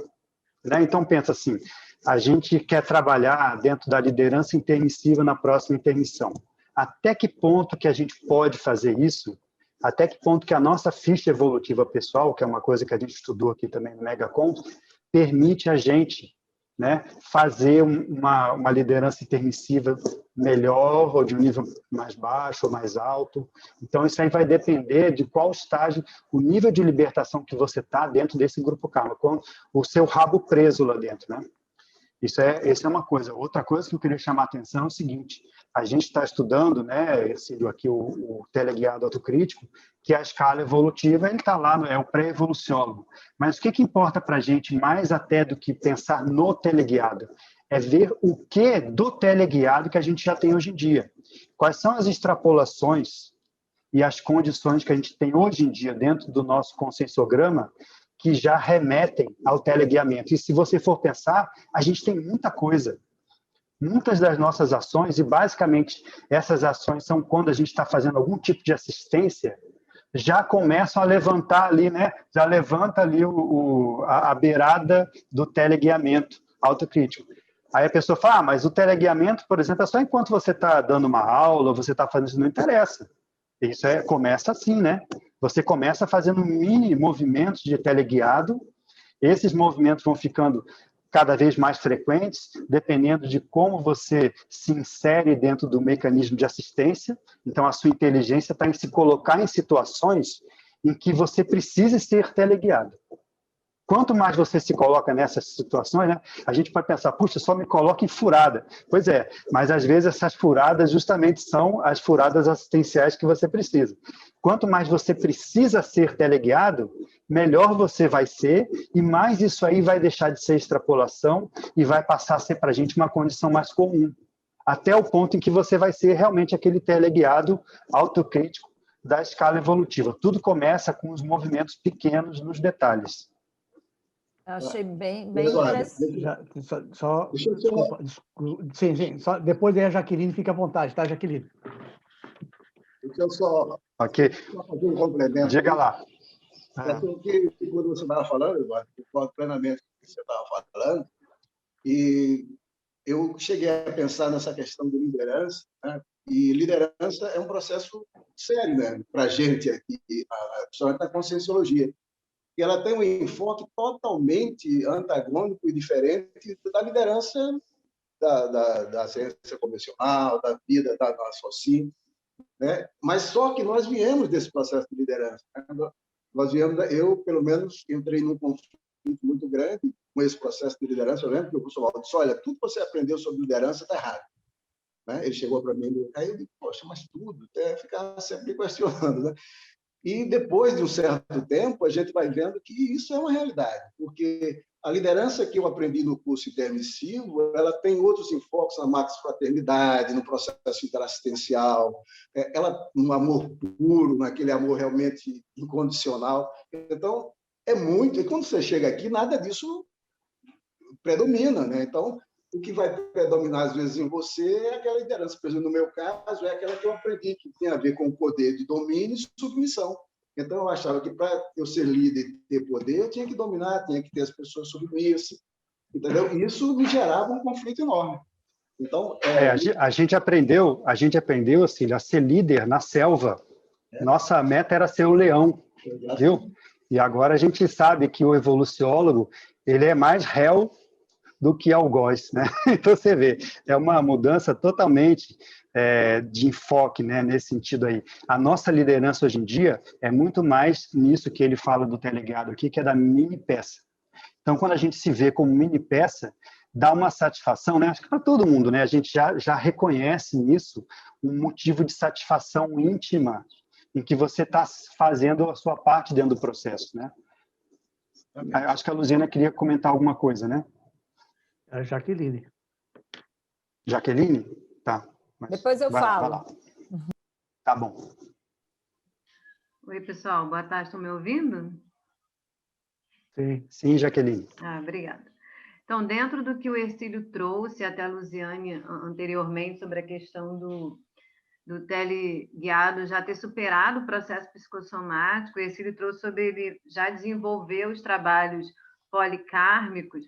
né? Então, pensa assim, a gente quer trabalhar dentro da liderança intermissiva na próxima intermissão. Até que ponto que a gente pode fazer isso? Até que ponto que a nossa ficha evolutiva pessoal, que é uma coisa que a gente estudou aqui também no Megacon, permite a gente, né, fazer uma liderança intermissiva melhor, ou de um nível mais baixo ou mais alto. Então, isso aí vai depender de qual estágio, o nível de libertação que você está dentro desse grupo karma, com o seu rabo preso lá dentro, né? Isso é uma coisa. Outra coisa que eu queria chamar a atenção é o seguinte, a gente está estudando, né, aqui o teleguiado autocrítico, que a escala evolutiva, ele está lá, é o pré-evoluciólogo. Mas o que importa para a gente, mais até do que pensar no teleguiado, é ver o que do teleguiado que a gente já tem hoje em dia. Quais são as extrapolações e as condições que a gente tem hoje em dia dentro do nosso conscienciograma que já remetem ao teleguiamento. E se você for pensar, a gente tem muita coisa. Muitas das nossas ações, e basicamente essas ações são quando a gente está fazendo algum tipo de assistência, já começam a levantar ali, né? Já levanta ali a beirada do teleguiamento autocrítico. Aí a pessoa fala, mas o teleguiamento, por exemplo, é só enquanto você está dando uma aula, você está fazendo isso, não interessa. Isso começa assim, né? Você começa fazendo mini movimentos de teleguiado, esses movimentos vão ficando cada vez mais frequentes, dependendo de como você se insere dentro do mecanismo de assistência. Então, a sua inteligência está em se colocar em situações em que você precisa ser teleguiado. Quanto mais você se coloca nessas situações, né, a gente pode pensar, puxa, só me coloca em furada. Pois é, mas às vezes essas furadas justamente são as furadas assistenciais que você precisa. Quanto mais você precisa ser teleguiado, melhor você vai ser e mais isso aí vai deixar de ser extrapolação e vai passar a ser para a gente uma condição mais comum. Até o ponto em que você vai ser realmente aquele teleguiado autocrítico da escala evolutiva. Tudo começa com os movimentos pequenos nos detalhes. Eu achei bem interessante. Desculpa. Sim, só, depois aí a Jaqueline fica à vontade, tá, Jaqueline? Deixa eu só Ok. Só fazer um complemento. Diga lá. Porque, quando você estava falando, Eduardo, eu concordo plenamente com o que você estava falando, e eu cheguei a pensar nessa questão de liderança, né? E liderança é um processo sério, né, para a gente aqui, principalmente na conscienciologia. E ela tem um enfoque totalmente antagônico e diferente da liderança da ciência convencional, da vida da sociedade, né? Mas só que nós viemos desse processo de liderança. Nós viemos, eu, pelo menos, entrei num conflito muito grande com esse processo de liderança. Eu lembro que o professor Waldo disse, olha, tudo que você aprendeu sobre liderança está errado. Né? Ele chegou para mim, aí eu disse, poxa, mas tudo, até ficar sempre questionando. Né? E depois de um certo tempo, a gente vai vendo que isso é uma realidade, porque a liderança que eu aprendi no curso intermissivo, ela tem outros enfoques na maxifraternidade, no processo interassistencial, ela no amor puro, naquele amor realmente incondicional. Então, é muito... E quando você chega aqui, nada disso predomina, né? Então, o que vai predominar, às vezes, em você é aquela liderança. Por exemplo, no meu caso, é aquela que eu aprendi, que tem a ver com o poder de domínio e submissão. Então, eu achava que, para eu ser líder e ter poder, eu tinha que dominar, tinha que ter as pessoas submissas, entendeu? E isso me gerava um conflito enorme. Então, a gente aprendeu assim, a ser líder na selva. Nossa meta era ser o leão, viu? E agora a gente sabe que o evoluciólogo, ele é mais réu do que algoz, né? Então você vê, é uma mudança totalmente de enfoque, né? Nesse sentido aí. A nossa liderança hoje em dia é muito mais nisso que ele fala do teleguiado aqui, que é da mini peça. Então, quando a gente se vê como mini peça, dá uma satisfação, né? Acho que para todo mundo, né? A gente já reconhece nisso um motivo de satisfação íntima em que você está fazendo a sua parte dentro do processo, né? Acho que a Luziana queria comentar alguma coisa, né? A Jaqueline. Jaqueline? Tá. Depois eu falo. Vai lá. Tá bom. Oi, pessoal. Boa tarde. Estão me ouvindo? Sim. Sim, Jaqueline. Obrigada. Então, dentro do que o Hercílio trouxe até a Luziane anteriormente sobre a questão do teleguiado já ter superado o processo psicossomático, o Hercílio trouxe sobre ele já desenvolver os trabalhos policármicos,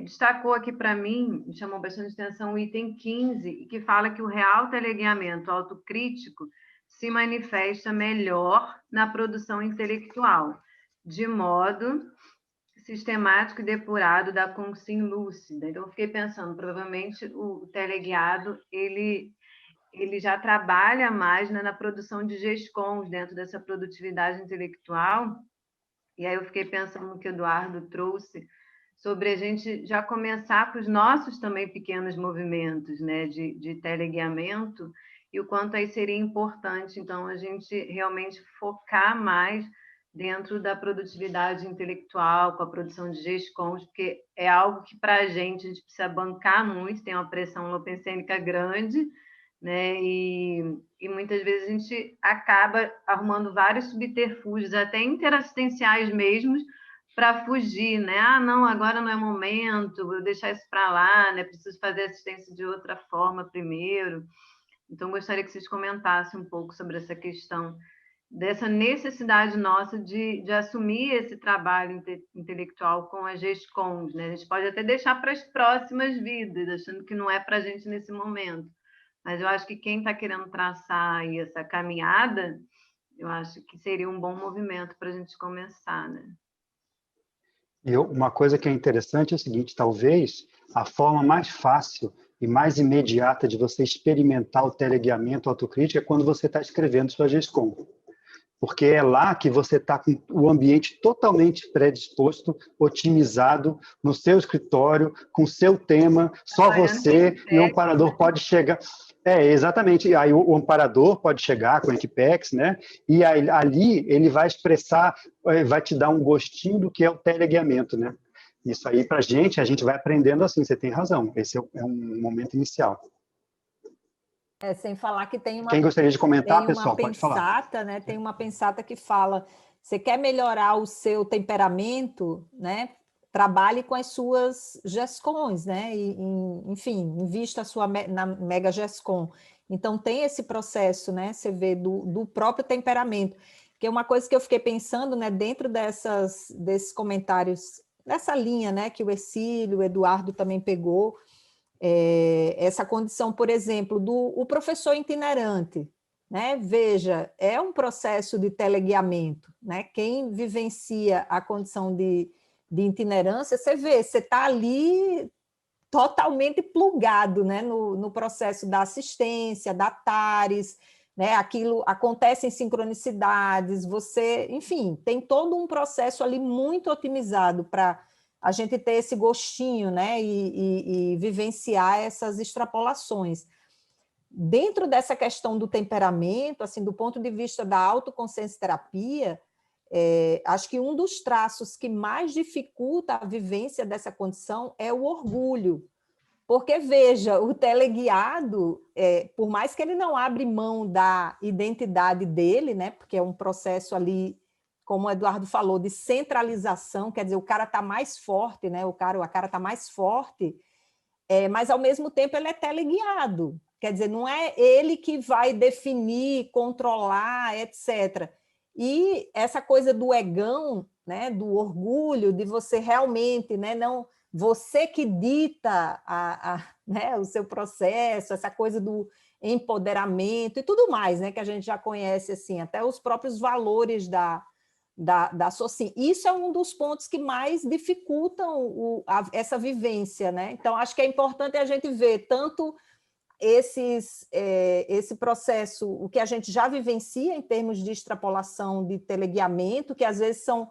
destacou aqui para mim, me chamou bastante atenção o item 15, que fala que o real teleguiamento autocrítico se manifesta melhor na produção intelectual, de modo sistemático e depurado da consciência lúcida. Então, eu fiquei pensando, provavelmente o teleguiado, ele já trabalha mais, né, na produção de GESCONs dentro dessa produtividade intelectual. E aí eu fiquei pensando no que o Eduardo trouxe, sobre a gente já começar com os nossos também pequenos movimentos, né, de teleguiamento, e o quanto aí seria importante, então, a gente realmente focar mais dentro da produtividade intelectual, com a produção de GESCONs, porque é algo que, para a gente precisa bancar muito, tem uma pressão holopensêmica grande, né? E muitas vezes a gente acaba arrumando vários subterfúgios, até interassistenciais mesmos, para fugir, né? Ah, não, agora não é momento, vou deixar isso para lá, né? Preciso fazer assistência de outra forma primeiro. Então, gostaria que vocês comentassem um pouco sobre essa questão dessa necessidade nossa de assumir esse trabalho intelectual com as GESCONs, né? A gente pode até deixar para as próximas vidas, achando que não é para a gente nesse momento. Mas eu acho que quem está querendo traçar aí essa caminhada, eu acho que seria um bom movimento para a gente começar, né? Uma coisa que é interessante é o seguinte, talvez a forma mais fácil e mais imediata de você experimentar o teleguiamento autocrítico é quando você está escrevendo sua GESCON. Porque é lá que você está com o ambiente totalmente predisposto, otimizado, no seu escritório, com o seu tema, só você, e o amparador pode chegar... exatamente. Aí o amparador pode chegar com o Equipex, né? E aí, ali ele vai expressar, vai te dar um gostinho do que é o teleguiamento, né? Isso aí, para a gente vai aprendendo assim, você tem razão. Esse é um momento inicial. Sem falar que tem uma... Quem gostaria de comentar, pessoal, pode falar. Né? Tem uma pensata que fala, você quer melhorar o seu temperamento, né? Trabalhe com as suas GESCONs, né? Enfim, invista na Mega GESCON. Então, tem esse processo, né? Você vê do próprio temperamento. Que é uma coisa que eu fiquei pensando, né? Dentro desses comentários, dessa linha, né? Que o Hercílio, o Eduardo também pegou, essa condição, por exemplo, o professor itinerante, né? Veja, é um processo de teleguiamento, né? Quem vivencia a condição de itinerância, você vê, você está ali totalmente plugado, né, no processo da assistência, da TARES, né, aquilo acontece em sincronicidades, você, enfim, tem todo um processo ali muito otimizado para a gente ter esse gostinho, né, e vivenciar essas extrapolações. Dentro dessa questão do temperamento, assim, do ponto de vista da autoconsciência terapia, acho que um dos traços que mais dificulta a vivência dessa condição é o orgulho, porque, veja, o teleguiado, por mais que ele não abre mão da identidade dele, né, porque é um processo ali, como o Eduardo falou, de centralização, quer dizer, o cara está mais forte, né, a cara está mais forte, mas, ao mesmo tempo, ele é teleguiado, quer dizer, não é ele que vai definir, controlar, etc., e essa coisa do egão, né, do orgulho, de você realmente, né, não, você que dita né, o seu processo, essa coisa do empoderamento e tudo mais, né, que a gente já conhece, assim, até os próprios valores da SOCIM. Isso é um dos pontos que mais dificultam essa vivência, né? Então, acho que é importante a gente ver tanto esse processo, o que a gente já vivencia em termos de extrapolação, de teleguiamento, que às vezes são,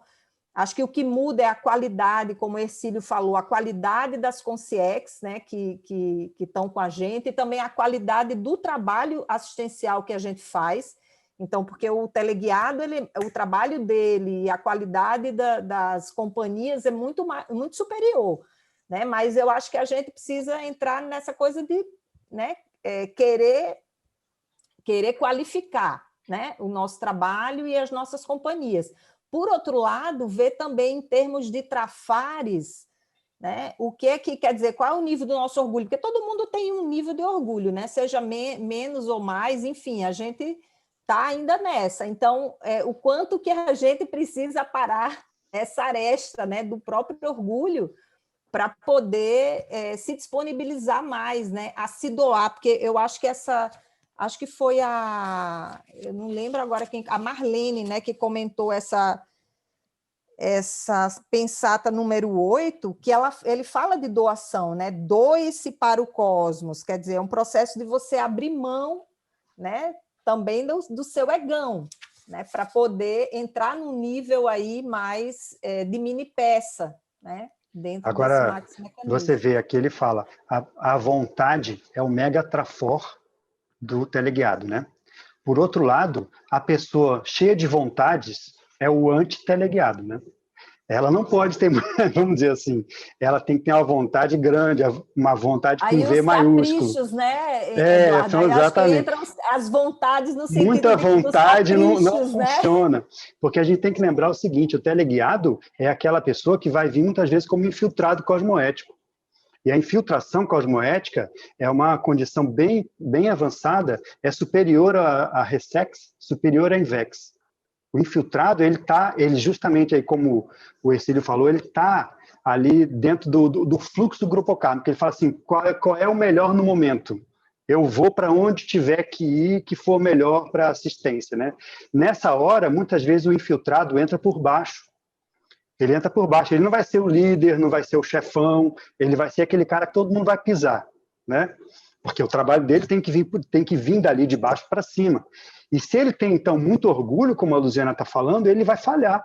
acho que o que muda é a qualidade, como o Hercílio falou, a qualidade das consciex, né, que estão com a gente, e também a qualidade do trabalho assistencial que a gente faz. Então, porque o teleguiado, o trabalho dele e a qualidade das companhias é muito superior, né? Mas eu acho que a gente precisa entrar nessa coisa de, né, querer qualificar, né, o nosso trabalho e as nossas companhias. Por outro lado, ver também em termos de trafares, né, o que quer dizer, qual é o nível do nosso orgulho, porque todo mundo tem um nível de orgulho, né, seja menos ou mais, enfim, a gente está ainda nessa. Então, o quanto que a gente precisa parar essa aresta, né, do próprio orgulho, para poder se disponibilizar mais, né, a se doar, porque eu acho que acho que foi eu não lembro agora quem, a Marlene, né, que comentou essa pensata número 8, que ele fala de doação, né, doe-se para o cosmos, quer dizer, é um processo de você abrir mão, né, também do seu egão, né, para poder entrar num nível aí mais de mini peça, né, dentro Agora, desse mecanismo. você vê aqui, ele fala, a vontade é o mega trafor do teleguiado, né? Por outro lado, a pessoa cheia de vontades é o anti-teleguiado, né? Ela não pode ter, vamos dizer assim, ela tem que ter uma vontade grande, uma vontade com V maiúsculo. Caprichos, né, Eduardo? São exatamente. Acho que entram as vontades no sentido Muita vontade não né? funciona, porque a gente tem que lembrar o seguinte, o teleguiado é aquela pessoa que vai vir muitas vezes como infiltrado cosmoético. E a infiltração cosmoética é uma condição bem avançada, é superior a Resex, superior a Invex. O infiltrado, ele justamente, aí, como o Hercílio falou, ele está ali dentro do fluxo do grupo kármico. Ele fala assim, qual é o melhor no momento? Eu vou para onde tiver que ir, que for melhor para assistência, né? Nessa hora, muitas vezes o infiltrado entra por baixo. Ele entra por baixo, ele não vai ser o líder, não vai ser o chefão, ele vai ser aquele cara que todo mundo vai pisar, né? Porque o trabalho dele tem que vir dali de baixo para cima. E se ele tem, então, muito orgulho, como a Luziana está falando, ele vai falhar.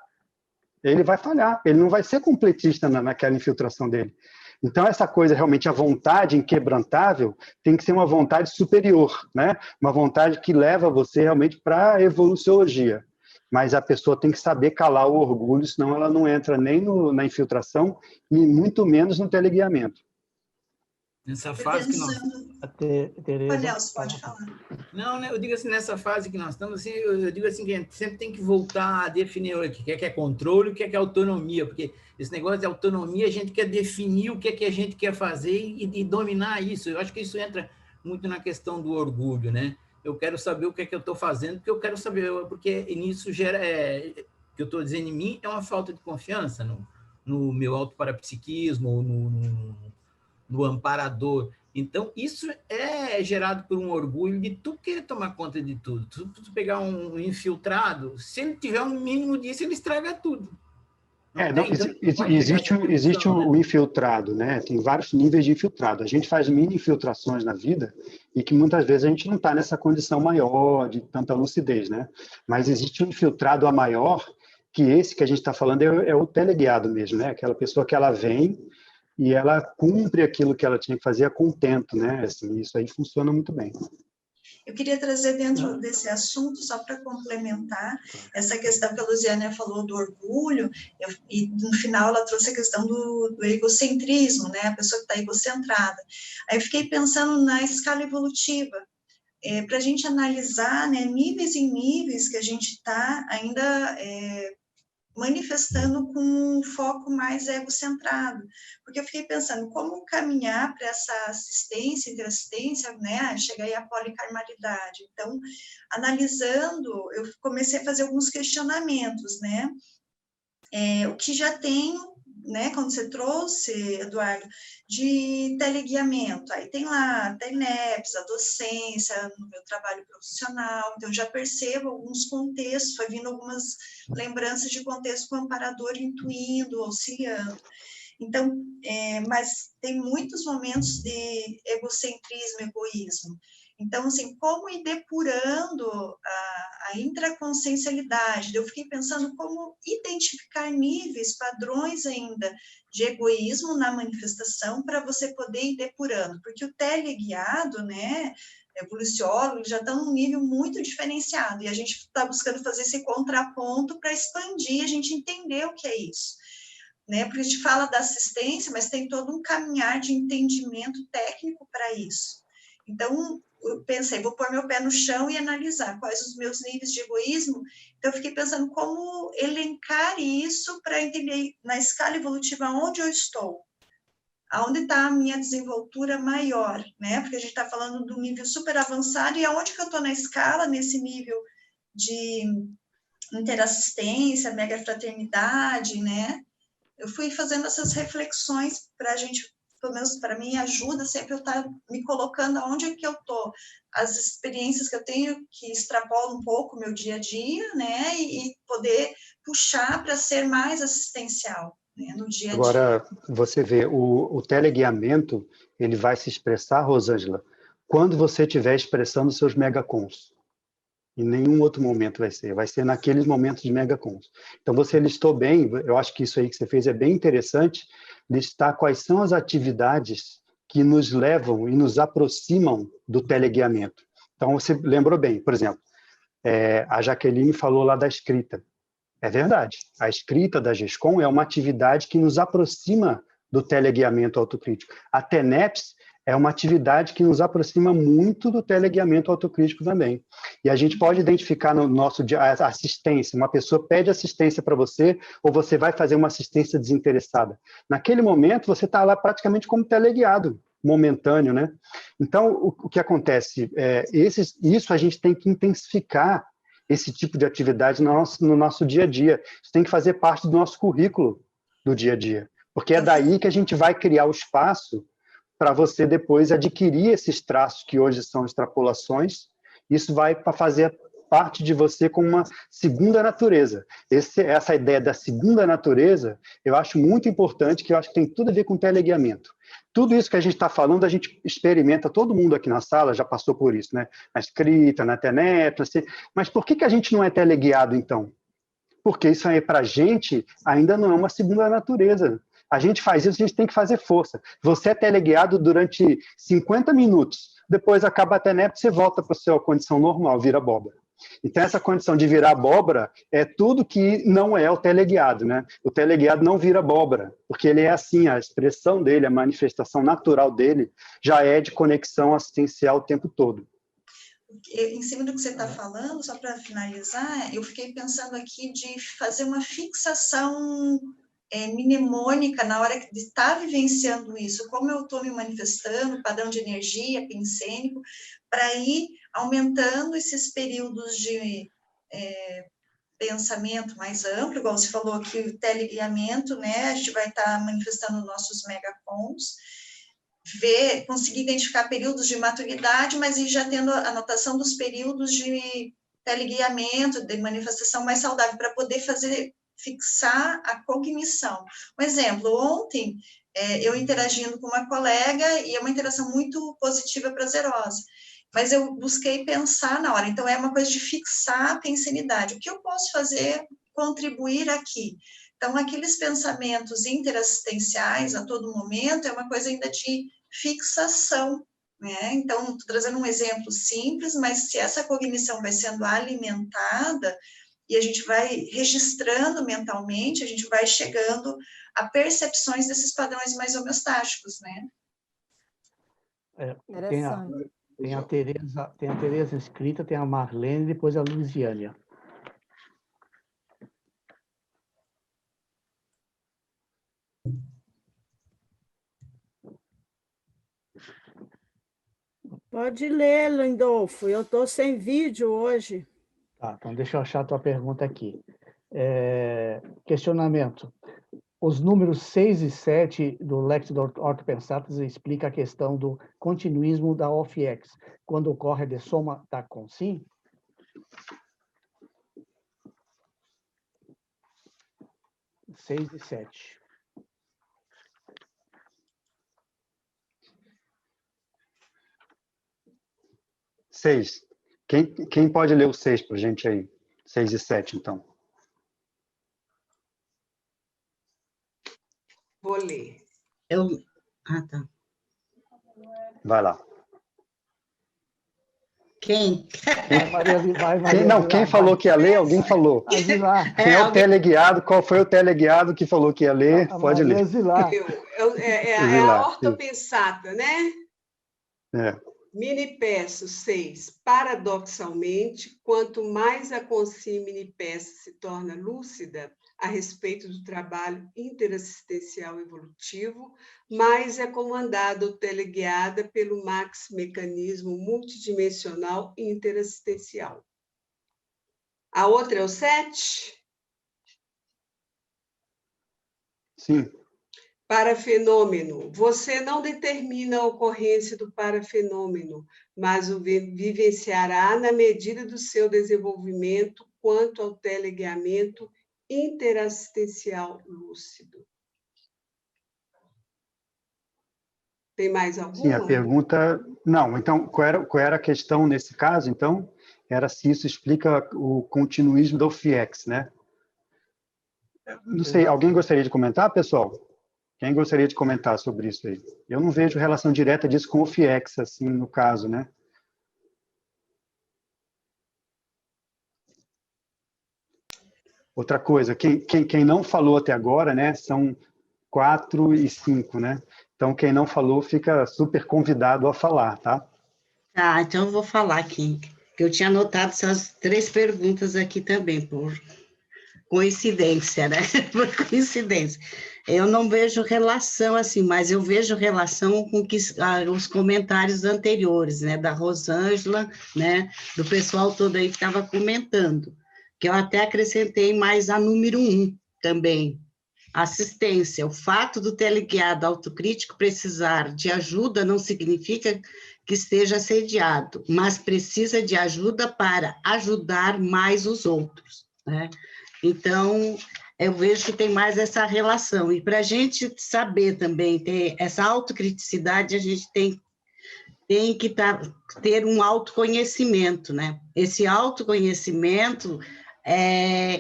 Ele vai falhar, ele não vai ser completista naquela infiltração dele. Então, essa coisa, realmente, a vontade inquebrantável tem que ser uma vontade superior, né? Uma vontade que leva você realmente para a evoluciologia. Mas a pessoa tem que saber calar o orgulho, senão ela não entra nem na infiltração e muito menos no teleguiamento. Nessa fase que nós... Nelson, pode falar. Não, né, eu digo assim, nessa fase que nós estamos, assim, eu digo assim, que a gente sempre tem que voltar a definir o que é controle e o que é autonomia, porque esse negócio de autonomia, a gente quer definir o que é que a gente quer fazer e dominar isso. Eu acho que isso entra muito na questão do orgulho, né? Eu quero saber o que é que eu estou fazendo, porque eu quero saber, porque nisso gera, o que eu estou dizendo em mim é uma falta de confiança no meu autoparapsiquismo, no amparador. Então, isso é gerado por um orgulho de tu querer tomar conta de tudo. Tu pegar um infiltrado, se ele tiver um mínimo disso, ele estraga tudo. Existe o infiltrado, né? Tem vários níveis de infiltrado. A gente faz mini infiltrações na vida e que muitas vezes a gente não está nessa condição maior de tanta lucidez, né? Mas existe um infiltrado a maior, que esse que a gente está falando é o teleguiado mesmo, né? Aquela pessoa que ela vem e ela cumpre aquilo que ela tinha que fazer a contento, né? Assim, isso aí funciona muito bem. Eu queria trazer dentro desse assunto, só para complementar, essa questão que a Luziane falou do orgulho, e no final ela trouxe a questão do egocentrismo, né? A pessoa que está egocentrada. Aí eu fiquei pensando na escala evolutiva, para a gente analisar, né, níveis em níveis que a gente está ainda manifestando com um foco mais egocentrado, porque eu fiquei pensando como caminhar para essa assistência, interassistência, né, chegar aí à policarmalidade. Então, analisando, eu comecei a fazer alguns questionamentos, né, o que já tenho, né, quando você trouxe, Eduardo, de teleguiamento, aí tem lá a TENEPS, a docência, no meu trabalho profissional, então já percebo alguns contextos, foi vindo algumas lembranças de contexto com o amparador intuindo, auxiliando. Então, mas tem muitos momentos de egocentrismo, egoísmo. Então, assim, como ir depurando a intraconsciencialidade? Eu fiquei pensando como identificar níveis, padrões ainda de egoísmo na manifestação para você poder ir depurando, porque o teleguiado, né, evoluciólogo, já está num nível muito diferenciado, e a gente está buscando fazer esse contraponto para expandir, a gente entender o que é isso. Né, porque a gente fala da assistência, mas tem todo um caminhar de entendimento técnico para isso. Então, eu pensei, vou pôr meu pé no chão e analisar quais os meus níveis de egoísmo. Então, eu fiquei pensando como elencar isso para entender na escala evolutiva onde eu estou, aonde está a minha desenvoltura maior, né? Porque a gente está falando do nível super avançado e aonde que eu estou na escala, nesse nível de interassistência, mega fraternidade, né? Eu fui fazendo essas reflexões para a gente, pelo menos para mim, ajuda sempre eu estar me colocando aonde é que eu estou, as experiências que eu tenho que extrapolam um pouco o meu dia a dia, né, e poder puxar para ser mais assistencial, né, no dia a dia. Agora, você vê, o teleguiamento, ele vai se expressar, Rosângela, quando você estiver expressando seus megacons. Em nenhum outro momento vai ser naqueles momentos de megacons. Então, você listou bem, eu acho que isso aí que você fez é bem interessante, listar quais são as atividades que nos levam e nos aproximam do teleguiamento. Então, você lembrou bem, por exemplo, a Jaqueline falou lá da escrita. É verdade, a escrita da GESCOM é uma atividade que nos aproxima do teleguiamento autocrítico. A TENEPS é uma atividade que nos aproxima muito do teleguiamento autocrítico também. E a gente pode identificar no nosso dia a assistência. Uma pessoa pede assistência para você ou você vai fazer uma assistência desinteressada. Naquele momento, você está lá praticamente como teleguiado, momentâneo, né? Então, o que acontece? Isso a gente tem que intensificar esse tipo de atividade no nosso dia a dia. Isso tem que fazer parte do nosso currículo do dia a dia. Porque é daí que a gente vai criar o espaço para você depois adquirir esses traços que hoje são extrapolações. Isso vai para fazer parte de você como uma segunda natureza. Essa ideia da segunda natureza, eu acho muito importante, que eu acho que tem tudo a ver com teleguiamento. Tudo isso que a gente está falando, a gente experimenta, todo mundo aqui na sala já passou por isso, né? Na escrita, na TENEPS, mas por que a gente não é teleguiado, então? Porque isso aí, para a gente, ainda não é uma segunda natureza. A gente faz isso, a gente tem que fazer força. Você é teleguiado durante 50 minutos, depois acaba a TENEPS, você volta para a sua condição normal, vira abóbora. Então, essa condição de virar abóbora é tudo que não é o teleguiado, né? O teleguiado não vira abóbora, porque ele é assim, a expressão dele, a manifestação natural dele, já é de conexão assistencial o tempo todo. Em cima do que você está falando, só para finalizar, eu fiquei pensando aqui de fazer uma fixação mnemônica na hora de estar vivenciando isso, como eu estou me manifestando, padrão de energia, pensênico, para ir aumentando esses períodos de pensamento mais amplo, igual você falou aqui, o teleguiamento, né, a gente vai estar manifestando nossos megacons, conseguir identificar períodos de maturidade, mas ir já tendo a anotação dos períodos de teleguiamento, de manifestação mais saudável, para poder fixar a cognição. Um exemplo, ontem, eu interagindo com uma colega, e é uma interação muito positiva, prazerosa, mas eu busquei pensar na hora, então é uma coisa de fixar a pensanidade. O que eu posso fazer, contribuir aqui? Então, aqueles pensamentos interassistenciais a todo momento é uma coisa ainda de fixação, né? Então, estou trazendo um exemplo simples, mas se essa cognição vai sendo alimentada e a gente vai registrando mentalmente, a gente vai chegando a percepções desses padrões mais homeostáticos, né? Tem a Tereza escrita, tem a Marlene, depois a Luziânia. Pode ler, Lindolfo, eu estou sem vídeo hoje. Tá, então deixa eu achar a tua pergunta aqui. Questionamento. Os números 6 e 7 do Lexo Ordo Pensatus explica a questão do continuismo da OFX, quando ocorre a dessoma da consim? Seis e 7. Seis. Quem pode ler o 6 para a gente aí? 6 e 7, então. Vou ler. Tá. Vai lá. Quem? Quem falou que ia ler? Alguém falou. Quem é o teleguiado? Qual foi o teleguiado que falou que ia ler? Pode ler. É a ortopensata, né? Mini peço 6. Paradoxalmente, quanto mais a consciência mini peço se torna lúcida a respeito do trabalho interassistencial evolutivo, mais é comandada ou teleguiada pelo max mecanismo multidimensional interassistencial. A outra é o 7? Sim. Parafenômeno. Você não determina a ocorrência do parafenômeno, mas o vivenciará na medida do seu desenvolvimento quanto ao teleguiamento interassistencial lúcido. Tem mais alguma? Sim, a pergunta... Não, então, qual era a questão nesse caso, então? Era se isso explica o continuismo da OFIEX, né? Não sei, alguém gostaria de comentar, pessoal? Quem gostaria de comentar sobre isso aí? Eu não vejo relação direta disso com o OFIEX, assim, no caso, né? Outra coisa, quem não falou até agora, né, são 4 e 5, né? Então, quem não falou fica super convidado a falar, tá? Tá, então eu vou falar aqui, que eu tinha anotado essas 3 perguntas aqui também, por coincidência, né? Por coincidência. Eu não vejo relação assim, mas eu vejo relação com os comentários anteriores, né? Da Rosângela, né? Do pessoal todo aí que estava comentando, que eu até acrescentei mais a número 1 também, assistência. O fato do teleguiado autocrítico precisar de ajuda não significa que esteja assediado, mas precisa de ajuda para ajudar mais os outros, né? Então, eu vejo que tem mais essa relação. E para a gente saber também ter essa autocriticidade, a gente tem que ter um autoconhecimento, né? Esse autoconhecimento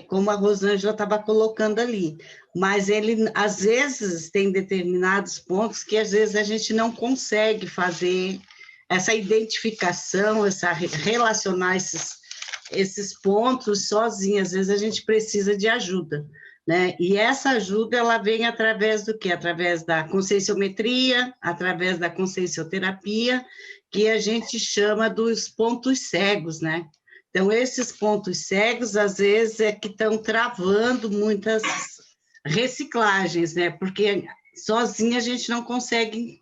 como a Rosângela estava colocando ali, mas ele, às vezes, tem determinados pontos que, às vezes, a gente não consegue fazer essa identificação, relacionar esses pontos sozinho, às vezes a gente precisa de ajuda, né? E essa ajuda, ela vem através do quê? Através da conscienciometria, através da consciencioterapia, que a gente chama dos pontos cegos, né? Então, esses pontos cegos, às vezes, é que estão travando reciclagens, né? Porque sozinha a gente não consegue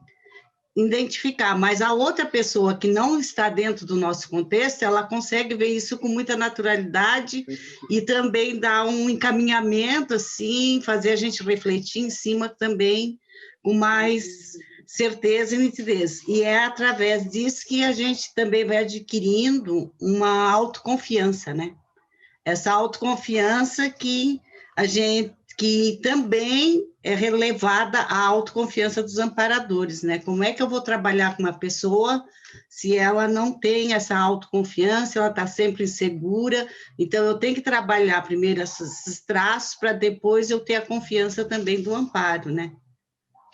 identificar, mas a outra pessoa que não está dentro do nosso contexto, ela consegue ver isso com muita naturalidade e também dar um encaminhamento, assim, fazer a gente refletir em cima também com mais certeza e nitidez. E é através disso que a gente também vai adquirindo uma autoconfiança, né? Essa autoconfiança que a gente que também é relevada à autoconfiança dos amparadores, né? Como é que eu vou trabalhar com uma pessoa se ela não tem essa autoconfiança, ela está sempre insegura? Então, eu tenho que trabalhar primeiro esses traços para depois eu ter a confiança também do amparo, né?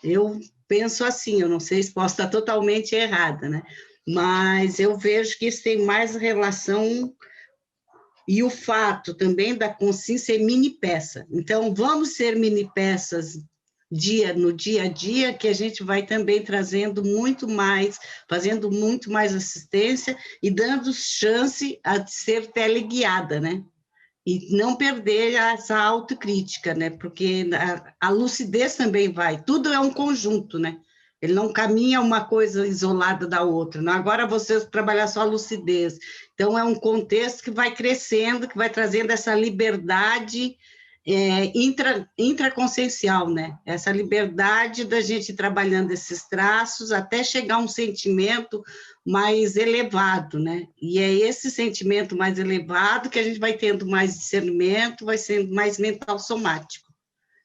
Eu penso assim, eu não sei se posso estar totalmente errada, né? Mas eu vejo que isso tem mais relação... E o fato também da consciência é mini peça. Então, vamos ser mini peças no dia a dia, que a gente vai também trazendo muito mais, fazendo muito mais assistência e dando chance a ser teleguiada, né? E não perder essa autocrítica, né? Porque a lucidez também vai, tudo é um conjunto, né? Ele não caminha uma coisa isolada da outra. Não? Agora você trabalhar só a lucidez. Então, é um contexto que vai crescendo, que vai trazendo essa liberdade intraconsciencial, né? Essa liberdade da gente ir trabalhando esses traços até chegar a um sentimento mais elevado, né? E é esse sentimento mais elevado que a gente vai tendo mais discernimento, vai sendo mais mental somático.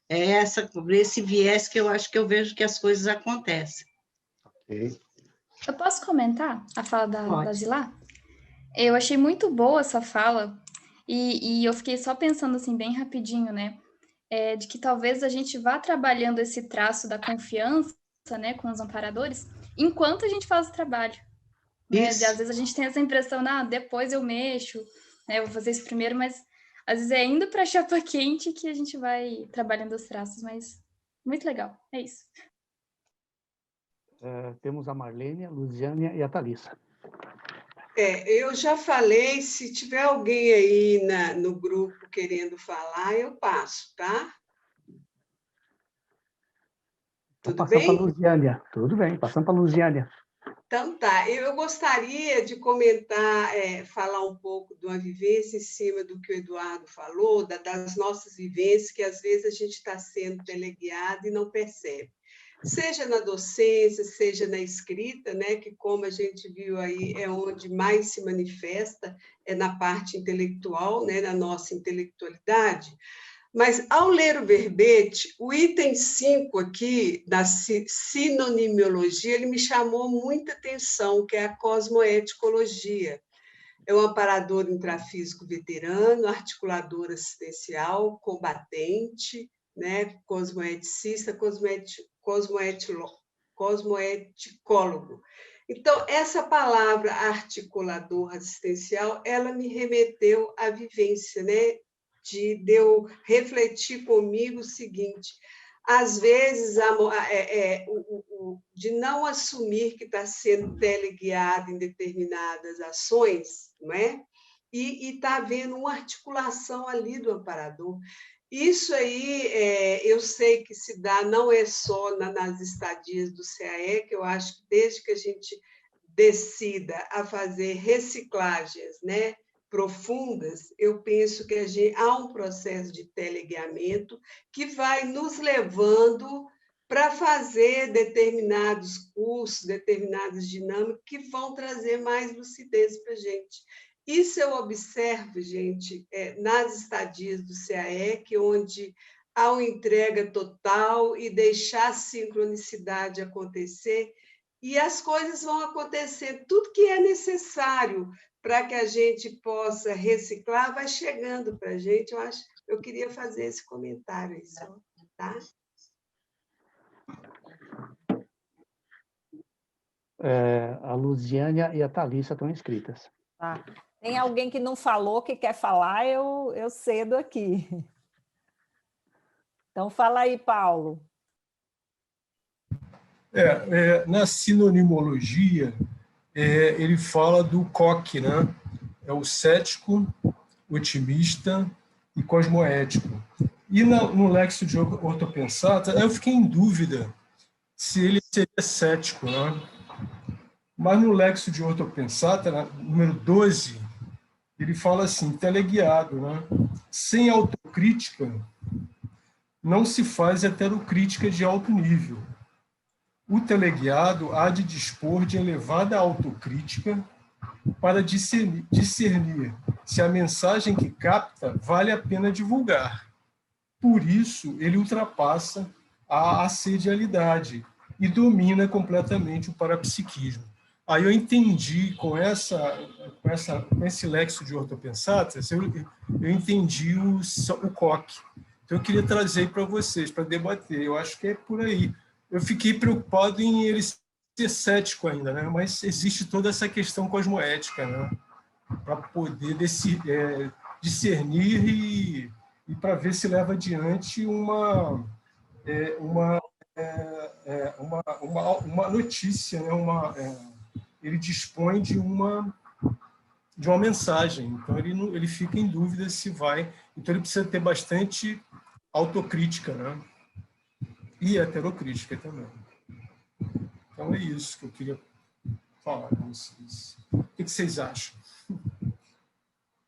É esse viés que eu acho que eu vejo que as coisas acontecem. Okay. Eu posso comentar a fala da Zilá? Eu achei muito boa essa fala, e eu fiquei só pensando assim, bem rapidinho, né? De que talvez a gente vá trabalhando esse traço da confiança, né, com os amparadores, enquanto a gente faz o trabalho. Né? Às vezes a gente tem essa impressão, depois eu mexo, né, eu vou fazer isso primeiro, mas às vezes é indo para a chapa quente que a gente vai trabalhando os traços, mas muito legal, é isso. Temos a Marlene, a Luziane e a Thalissa. Eu já falei, se tiver alguém aí no grupo querendo falar, eu passo, tá? Tudo bem? Passando para a Luziane. Tudo bem, passando para a Luziane. Então tá, eu gostaria de comentar, falar um pouco de uma vivência em cima do que o Eduardo falou, das nossas vivências, que às vezes a gente está sendo teleguiado e não percebe. Seja na docência, seja na escrita, né, que como a gente viu aí é onde mais se manifesta, é na parte intelectual, né, na nossa intelectualidade. Mas, ao ler o verbete, o item 5 aqui, da sinonimiologia, ele me chamou muita atenção, que é a cosmoeticologia. É um amparador intrafísico veterano, articulador assistencial, combatente, né, cosmoeticista, cosmoeticólogo. Então, essa palavra articulador assistencial, ela me remeteu à vivência, né, de eu refletir comigo o seguinte: às vezes, de não assumir que está sendo teleguiado em determinadas ações, não é? E está havendo uma articulação ali do amparador. Isso aí, eu sei que se dá, não é só nas estadias do CAE, que eu acho que desde que a gente decida a fazer reciclagens, né, profundas, eu penso que há um processo de teleguiamento que vai nos levando para fazer determinados cursos, determinadas dinâmicas que vão trazer mais lucidez para a gente. Isso eu observo, gente, nas estadias do CAE, que onde há uma entrega total e deixar a sincronicidade acontecer, e as coisas vão acontecer, tudo que é necessário para que a gente possa reciclar, vai chegando para a gente. Eu queria fazer esse comentário aí só, tá? A Luziânia e a Thalissa estão inscritas. Tá. Tem alguém que não falou, que quer falar, eu cedo aqui. Então, fala aí, Paulo. Na sinonimologia, ele fala do COC, né? É o cético, otimista e cosmoético. E no Lexo de Ortopensata, eu fiquei em dúvida se ele seria cético, né? Mas no Lexo de Ortopensata, número 12, ele fala assim, teleguiado, né? Sem autocrítica, não se faz heterocrítica de alto nível. O teleguiado há de dispor de elevada autocrítica para discernir se a mensagem que capta vale a pena divulgar. Por isso, ele ultrapassa a assedialidade e domina completamente o parapsiquismo. Aí eu entendi, com esse Lexo de Ortopensatas, eu entendi o coque. Então, eu queria trazer para vocês, para debater. Eu acho que é por aí. Eu fiquei preocupado em ele ser cético ainda, né? Mas existe toda essa questão cosmoética, né? Para poder discernir e para ver se leva adiante uma notícia, né? Ele dispõe de uma mensagem, então ele fica em dúvida se vai. Então ele precisa ter bastante autocrítica, né? E heterocrítica também. Então é isso que eu queria falar com vocês. O que vocês acham?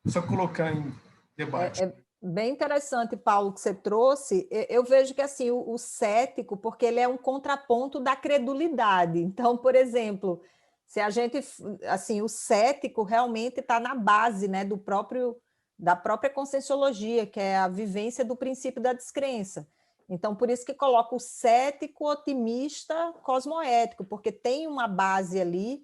Só colocar em debate. É bem interessante, Paulo, que você trouxe. Eu vejo que assim o cético, porque ele é um contraponto da credulidade. Então, por exemplo, se a gente, assim, o cético realmente está na base, né, da própria conscienciologia, que é a vivência do princípio da descrença. Então, por isso que coloca o cético otimista cosmoético, porque tem uma base ali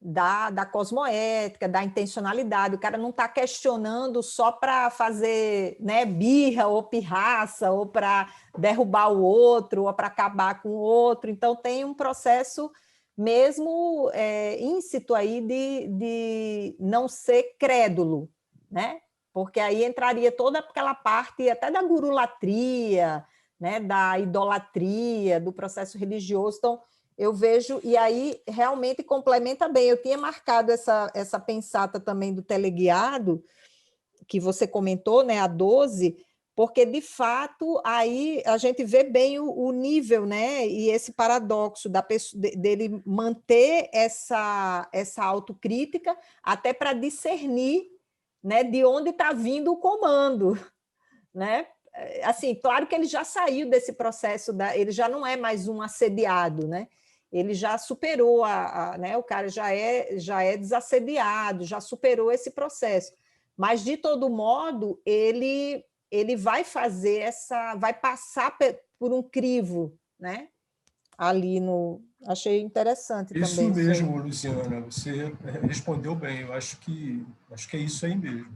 da cosmoética, da intencionalidade. O cara não está questionando só para fazer, né, birra ou pirraça, ou para derrubar o outro, ou para acabar com o outro. Então, tem um processo mesmo íncito aí de não ser crédulo, né? Porque aí entraria toda aquela parte até da gurulatria, né, da idolatria, do processo religioso. Então, eu vejo, e aí realmente complementa bem. Eu tinha marcado essa pensata também do teleguiado, que você comentou, né, a 12, porque, de fato, aí a gente vê bem o nível, né, e esse paradoxo dele manter essa autocrítica até para discernir, né, de onde está vindo o comando, né? Assim, claro que ele já saiu desse processo, ele já não é mais um assediado, né? Ele já superou, né? O cara já é desassediado, já superou esse processo. Mas, de todo modo, ele vai fazer vai passar por um crivo, né? Ali achei interessante isso também. Mesmo, Luciana, você respondeu bem. Eu acho que é isso aí mesmo.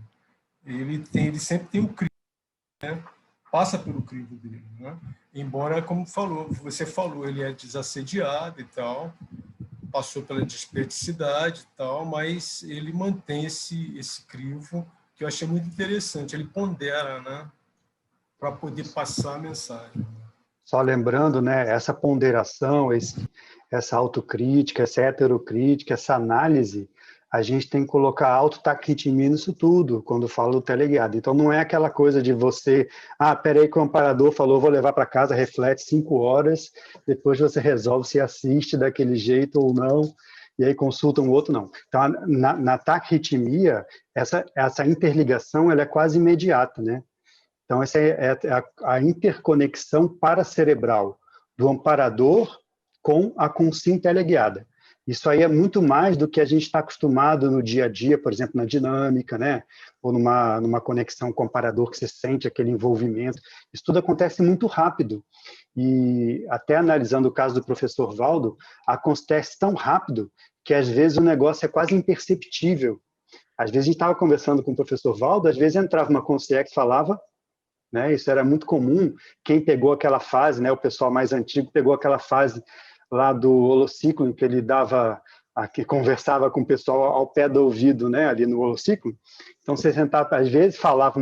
Ele sempre tem o crivo, né? Passa pelo crivo dele, né? Embora, como você falou, ele é desassediado e tal, passou pela desperdicidade e tal, mas ele mantém esse crivo, que eu achei muito interessante. Ele pondera, né, para poder passar a mensagem. Só lembrando, né, essa ponderação, essa autocrítica, essa heterocrítica, essa análise, a gente tem que colocar autotaquitimia nisso tudo, quando fala do teleguiado. Então, não é aquela coisa de você, peraí que o amparador falou, vou levar para casa, reflete 5 horas, depois você resolve se assiste daquele jeito ou não, e aí consulta um outro, não. Então, na taquitimia, essa interligação ela é quase imediata, né? Então, essa é a interconexão paracerebral do amparador com a consciência teleguiada. Isso aí é muito mais do que a gente está acostumado no dia a dia, por exemplo, na dinâmica, né? Ou numa conexão com o amparador, que você sente aquele envolvimento. Isso tudo acontece muito rápido. E até analisando o caso do professor Valdo, acontece tão rápido que às vezes o negócio é quase imperceptível. Às vezes a gente estava conversando com o professor Valdo, às vezes entrava uma consciência que falava, né? Isso era muito comum. Quem pegou aquela fase, né? O pessoal mais antigo pegou aquela fase lá do holociclo, em que ele que conversava com o pessoal ao pé do ouvido, né, ali no holociclo. Então, você sentava, às vezes falava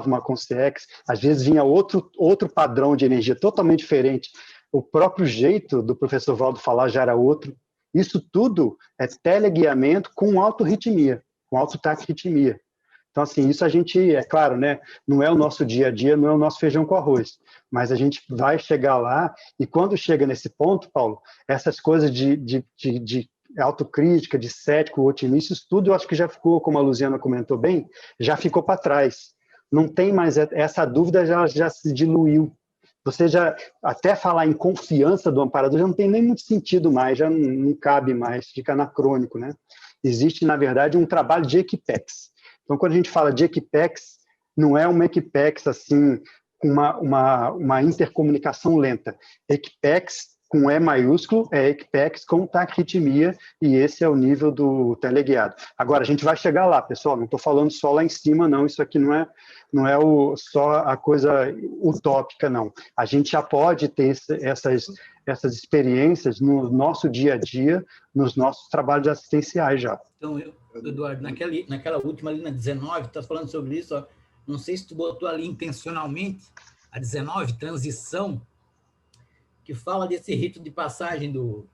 uma consciex, às vezes vinha outro padrão de energia totalmente diferente. O próprio jeito do professor Valdo falar já era outro. Isso tudo é teleguiamento com autorritmia, com autotaquiritmia. Então, assim, isso a gente, é claro, né, não é o nosso dia a dia, não é o nosso feijão com arroz, mas a gente vai chegar lá, e quando chega nesse ponto, Paulo, essas coisas de autocrítica, de cético, otimista, isso tudo eu acho que já ficou, como a Luziana comentou bem, já ficou para trás. Não tem mais, essa dúvida já se diluiu. Você já, até falar em confiança do amparador já não tem nem muito sentido mais, já não cabe mais, fica anacrônico, né? Existe, na verdade, um trabalho de equipex. Então, quando a gente fala de equipex, não é uma equipex assim, com uma intercomunicação lenta. Equipex com E maiúsculo é equipex com taquitimia, e esse é o nível do teleguiado. Agora, a gente vai chegar lá, pessoal, não estou falando só lá em cima, não, isso aqui não é só a coisa utópica, não. A gente já pode ter essas experiências no nosso dia a dia, nos nossos trabalhos assistenciais já. Então, Eduardo, naquela última ali na 19, está falando sobre isso, ó, não sei se tu botou ali intencionalmente, a 19, transição, que fala desse rito de passagem do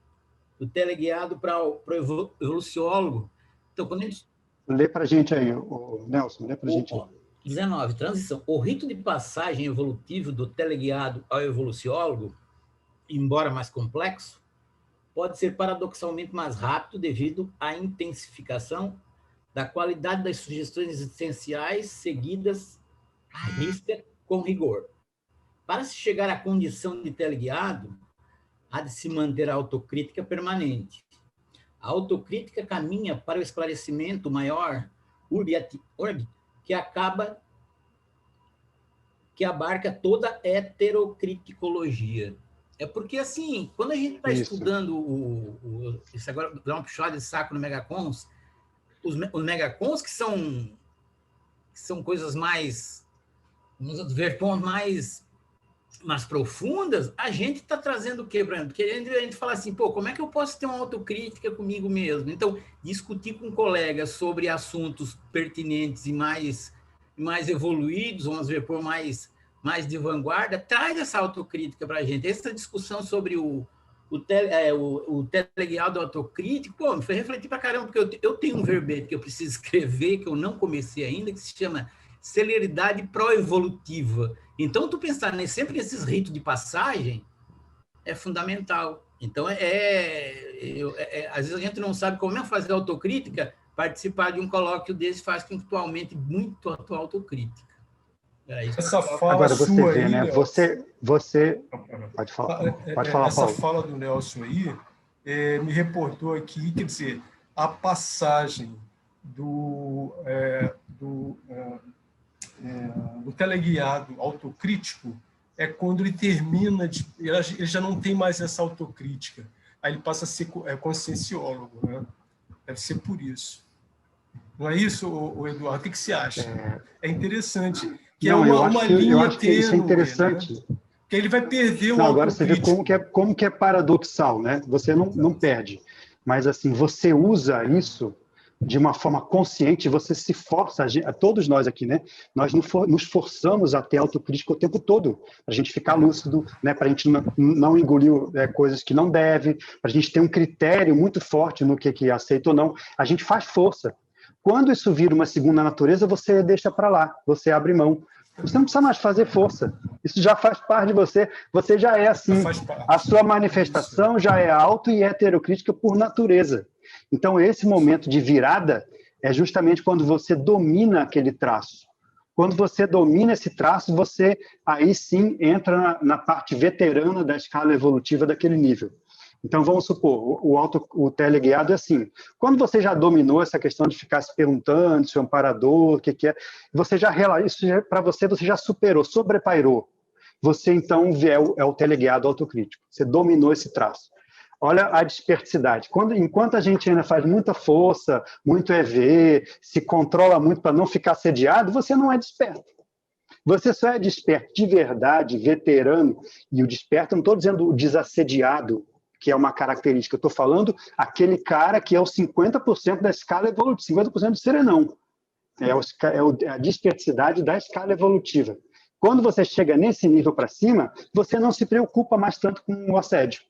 teleguiado para o evoluciólogo. Então, quando a gente... Lê para a gente aí, o Nelson, lê para a gente aí. 19, transição. O rito de passagem evolutivo do teleguiado ao evoluciólogo, embora mais complexo, pode ser paradoxalmente mais rápido devido à intensificação da qualidade das sugestões essenciais seguidas à risca com rigor. Para se chegar à condição de teleguiado, há de se manter a autocrítica permanente. A autocrítica caminha para o esclarecimento maior, urbi et orbi, que abarca toda a heterocriticologia. É porque, assim, quando a gente está estudando isso agora, dá uma puxada de saco no Megacons, os Megacons, que são coisas mais, vamos ver, pontos mais profundas, a gente está trazendo o quê, por exemplo? Porque a gente fala assim, pô, como é que eu posso ter uma autocrítica comigo mesmo? Então, discutir com colegas sobre assuntos pertinentes e mais evoluídos, vamos ver, por mais de vanguarda, traz essa autocrítica para a gente. Essa discussão sobre o teleguiado autocrítico, pô, me fez refletir para caramba, porque eu tenho um verbete que eu preciso escrever, que eu não comecei ainda, que se chama celeridade pró-evolutiva. Então, tu pensar sempre nesses ritos de passagem é fundamental. Então, às vezes a gente não sabe como é fazer autocrítica, participar de um colóquio desse faz com que tu aumente muito a tua autocrítica. Essa fala agora você sua vê, aí, né? Nelson, Você pode falar, essa Paulo. Fala do Nelson aí me reportou aqui, quer dizer, a passagem do teleguiado autocrítico é quando ele termina, ele já não tem mais essa autocrítica, aí ele passa a ser conscienciólogo, né? Deve ser por isso. Não é isso, Eduardo? O que você acha? É interessante. Que não, é uma linha eu acho que isso é interessante. Né? Que ele vai perder o agora você vê como que é paradoxal, né? Você não perde. Mas, assim, você usa isso de uma forma consciente, você se força, todos nós aqui, né? Nós nos forçamos a ter autocrítica o tempo todo, para a gente ficar lúcido, né? Para a gente não engolir coisas que não deve, para a gente ter um critério muito forte no que aceita ou não. A gente faz força. Quando isso vira uma segunda natureza, você deixa para lá, você abre mão. Você não precisa mais fazer força. Isso já faz parte de você. Você já é assim. A sua manifestação já é auto e heterocrítica por natureza. Então, esse momento de virada é justamente quando você domina aquele traço. Quando você domina esse traço, você aí sim entra na parte veterana da escala evolutiva daquele nível. Então, vamos supor, o teleguiado é assim. Quando você já dominou essa questão de ficar se perguntando se é um amparador, o que é, você já isso para você já superou, sobrepairou. Você, então, é o teleguiado autocrítico. Você dominou esse traço. Olha a disperticidade. Enquanto a gente ainda faz muita força, muito EV, se controla muito para não ficar assediado, você não é desperto. Você só é desperto de verdade, veterano, e o desperto, não estou dizendo o desassediado, que é uma característica. Eu estou falando aquele cara que é o 50% da escala evolutiva, 50% do serenão. É a disperticidade da escala evolutiva. Quando você chega nesse nível para cima, você não se preocupa mais tanto com o assédio.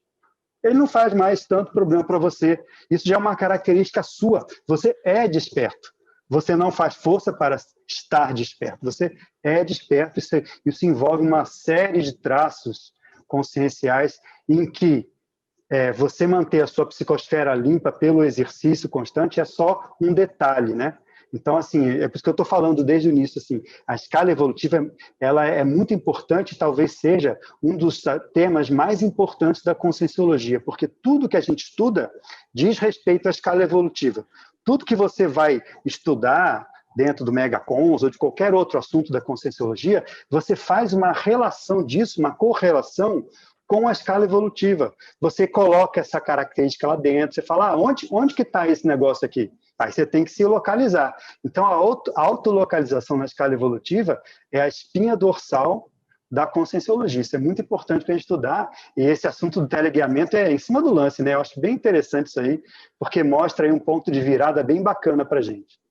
Ele não faz mais tanto problema para você. Isso já é uma característica sua. Você é desperto. você não faz força para estar desperto, você é desperto, isso envolve uma série de traços conscienciais em que você manter a sua psicosfera limpa pelo exercício constante é só um detalhe, né? Então, assim, é por isso que eu estou falando desde o início, assim, a escala evolutiva, ela é muito importante, talvez seja um dos temas mais importantes da conscienciologia, porque tudo que a gente estuda diz respeito à escala evolutiva. Tudo que você vai estudar dentro do Megacons ou de qualquer outro assunto da conscienciologia, você faz uma relação disso, uma correlação com a escala evolutiva. Você coloca essa característica lá dentro, você fala, onde que está esse negócio aqui? Aí você tem que se localizar. Então, a autolocalização na escala evolutiva é a espinha dorsal da conscienciologia. Isso é muito importante para a gente estudar, e esse assunto do teleguiamento é em cima do lance, né? Eu acho bem interessante isso aí, porque mostra aí um ponto de virada bem bacana para a gente.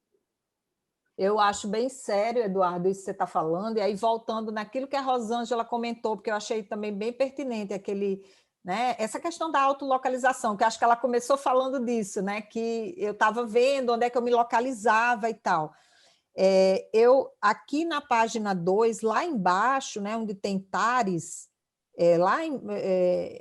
Eu acho bem sério, Eduardo, isso que você está falando, e aí voltando naquilo que a Rosângela comentou, porque eu achei também bem pertinente né, essa questão da autolocalização, que acho que ela começou falando disso, né, que eu estava vendo onde é que eu me localizava e tal. Aqui na página 2, lá embaixo, né, onde tem tares,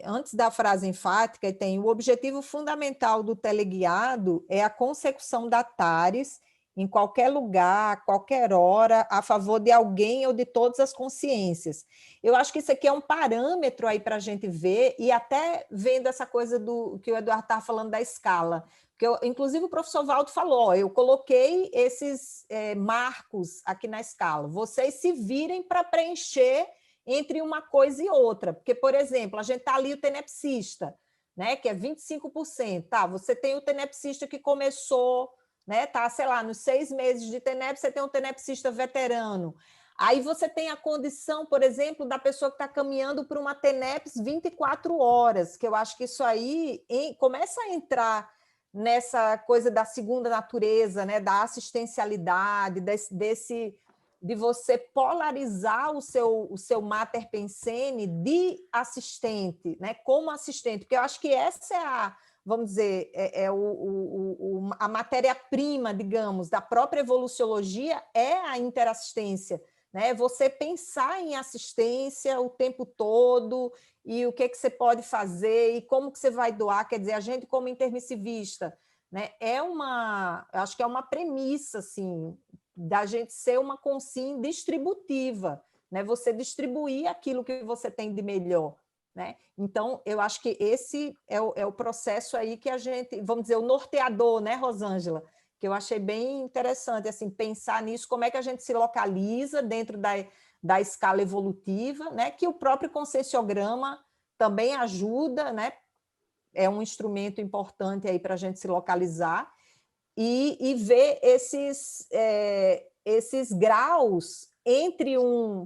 antes da frase enfática, tem o objetivo fundamental do teleguiado é a consecução da tares em qualquer lugar, qualquer hora, a favor de alguém ou de todas as consciências. Eu acho que isso aqui é um parâmetro aí para a gente ver, e até vendo essa coisa do que o Eduardo estava falando da escala, porque inclusive o professor Valdo falou, eu coloquei esses marcos aqui na escala, vocês se virem para preencher entre uma coisa e outra, porque, por exemplo, a gente está ali o tenepsista, né, que é 25%, tá? Você tem o tenepsista que começou, né, tá, sei lá, nos 6 meses de TENEP, você tem um tenepsista veterano. Aí você tem a condição, por exemplo, da pessoa que está caminhando para uma TENEPS 24 horas, que eu acho que isso aí começa a entrar nessa coisa da segunda natureza, né, da assistencialidade, de você polarizar o seu mater pensene de assistente, né, como assistente, porque eu acho que essa é vamos dizer, a matéria-prima, digamos, da própria evoluciologia é a interassistência, né? Você pensar em assistência o tempo todo e o que você pode fazer e como que você vai doar, quer dizer, a gente como intermissivista, né? Acho que é uma premissa, assim, da gente ser uma consciência distributiva, né? Você distribuir aquilo que você tem de melhor, né? Então, eu acho que esse é o processo aí que a gente, vamos dizer, o norteador, né, Rosângela? Que eu achei bem interessante, assim, pensar nisso, como é que a gente se localiza dentro da escala evolutiva, né? Que o próprio conscienciograma também ajuda, né? É um instrumento importante aí para a gente se localizar e ver esses graus entre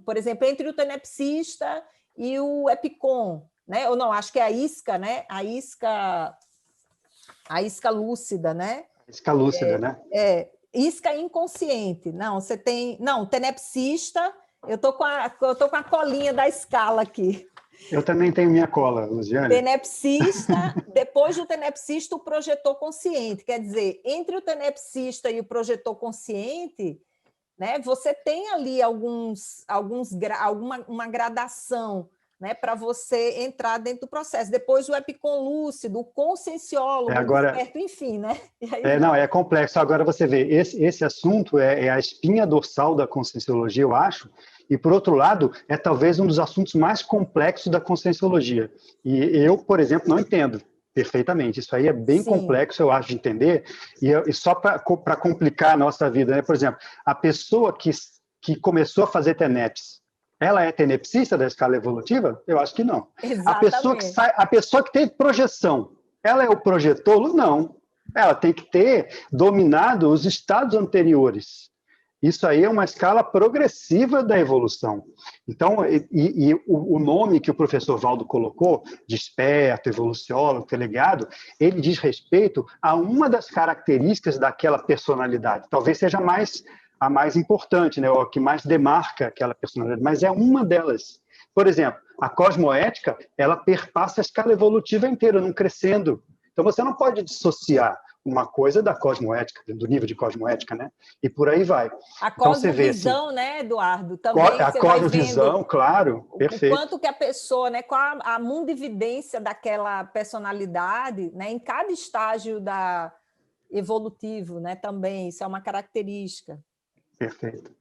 por exemplo, entre o tenepsista e o EPICOM, né? Ou não, acho que é a isca, né? A isca lúcida, né? Isca lúcida, né? Isca inconsciente. Não, você tem... Não, tenepsista, eu tô com a colinha da escala aqui. Eu também tenho minha cola, Luziane. Tenepsista, depois do tenepsista, o projetor consciente. Quer dizer, entre o tenepsista e o projetor consciente, né, você tem ali uma gradação, né, para você entrar dentro do processo. Depois o EPICOM lúcido, o conscienciólogo, agora, desperto, enfim, né? É complexo. Agora você vê, esse assunto é a espinha dorsal da conscienciologia, eu acho, e, por outro lado, é talvez um dos assuntos mais complexos da conscienciologia. E eu, por exemplo, não entendo perfeitamente. Isso aí é bem complexo, eu acho, de entender, e só para complicar a nossa vida, né? Por exemplo, a pessoa que começou a fazer TENEPS, ela é tenepsista da escala evolutiva? Eu acho que não. Exatamente. A pessoa que teve projeção, ela é o projetolo? Não. Ela tem que ter dominado os estados anteriores. Isso aí é uma escala progressiva da evolução. Então, o nome que o professor Valdo colocou, desperto, evoluciólogo, teleguiado, ele diz respeito a uma das características daquela personalidade. Talvez seja a mais importante, né, o que mais demarca aquela personalidade, mas é uma delas. Por exemplo, a cosmoética, ela perpassa a escala evolutiva inteira, não crescendo. Então, você não pode dissociar uma coisa da cosmoética, do nível de cosmoética, né? E por aí vai. A Então, você vê, cosmovisão, assim, né, Eduardo? Também a você vai cosmovisão, vendo claro, o perfeito. quanto que a pessoa, né, qual a mundividência daquela personalidade, né, em cada estágio evolutivo, né, também, isso é uma característica. Perfeito.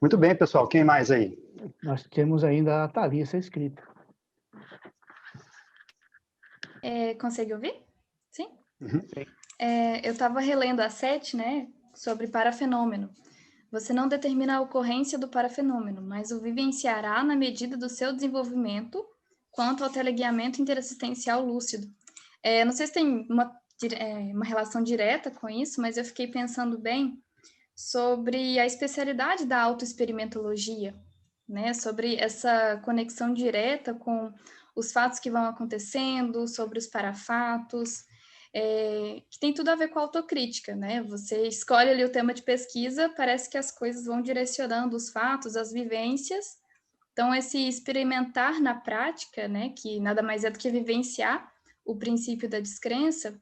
Muito bem, pessoal, quem mais aí? Nós temos ainda a Thalissa escrita. Consegue ouvir? Sim? Uhum. Eu estava relendo a 7, né, sobre parafenômeno. Você não determina a ocorrência do parafenômeno, mas o vivenciará na medida do seu desenvolvimento quanto ao teleguiamento interassistencial lúcido. Não sei se tem uma relação direta com isso, mas eu fiquei pensando bem sobre a especialidade da autoexperimentologia, né, sobre essa conexão direta com os fatos que vão acontecendo, sobre os parafatos, que tem tudo a ver com a autocrítica, né? Você escolhe ali o tema de pesquisa, parece que as coisas vão direcionando os fatos, as vivências. Então, esse experimentar na prática, né, que nada mais é do que vivenciar o princípio da descrença,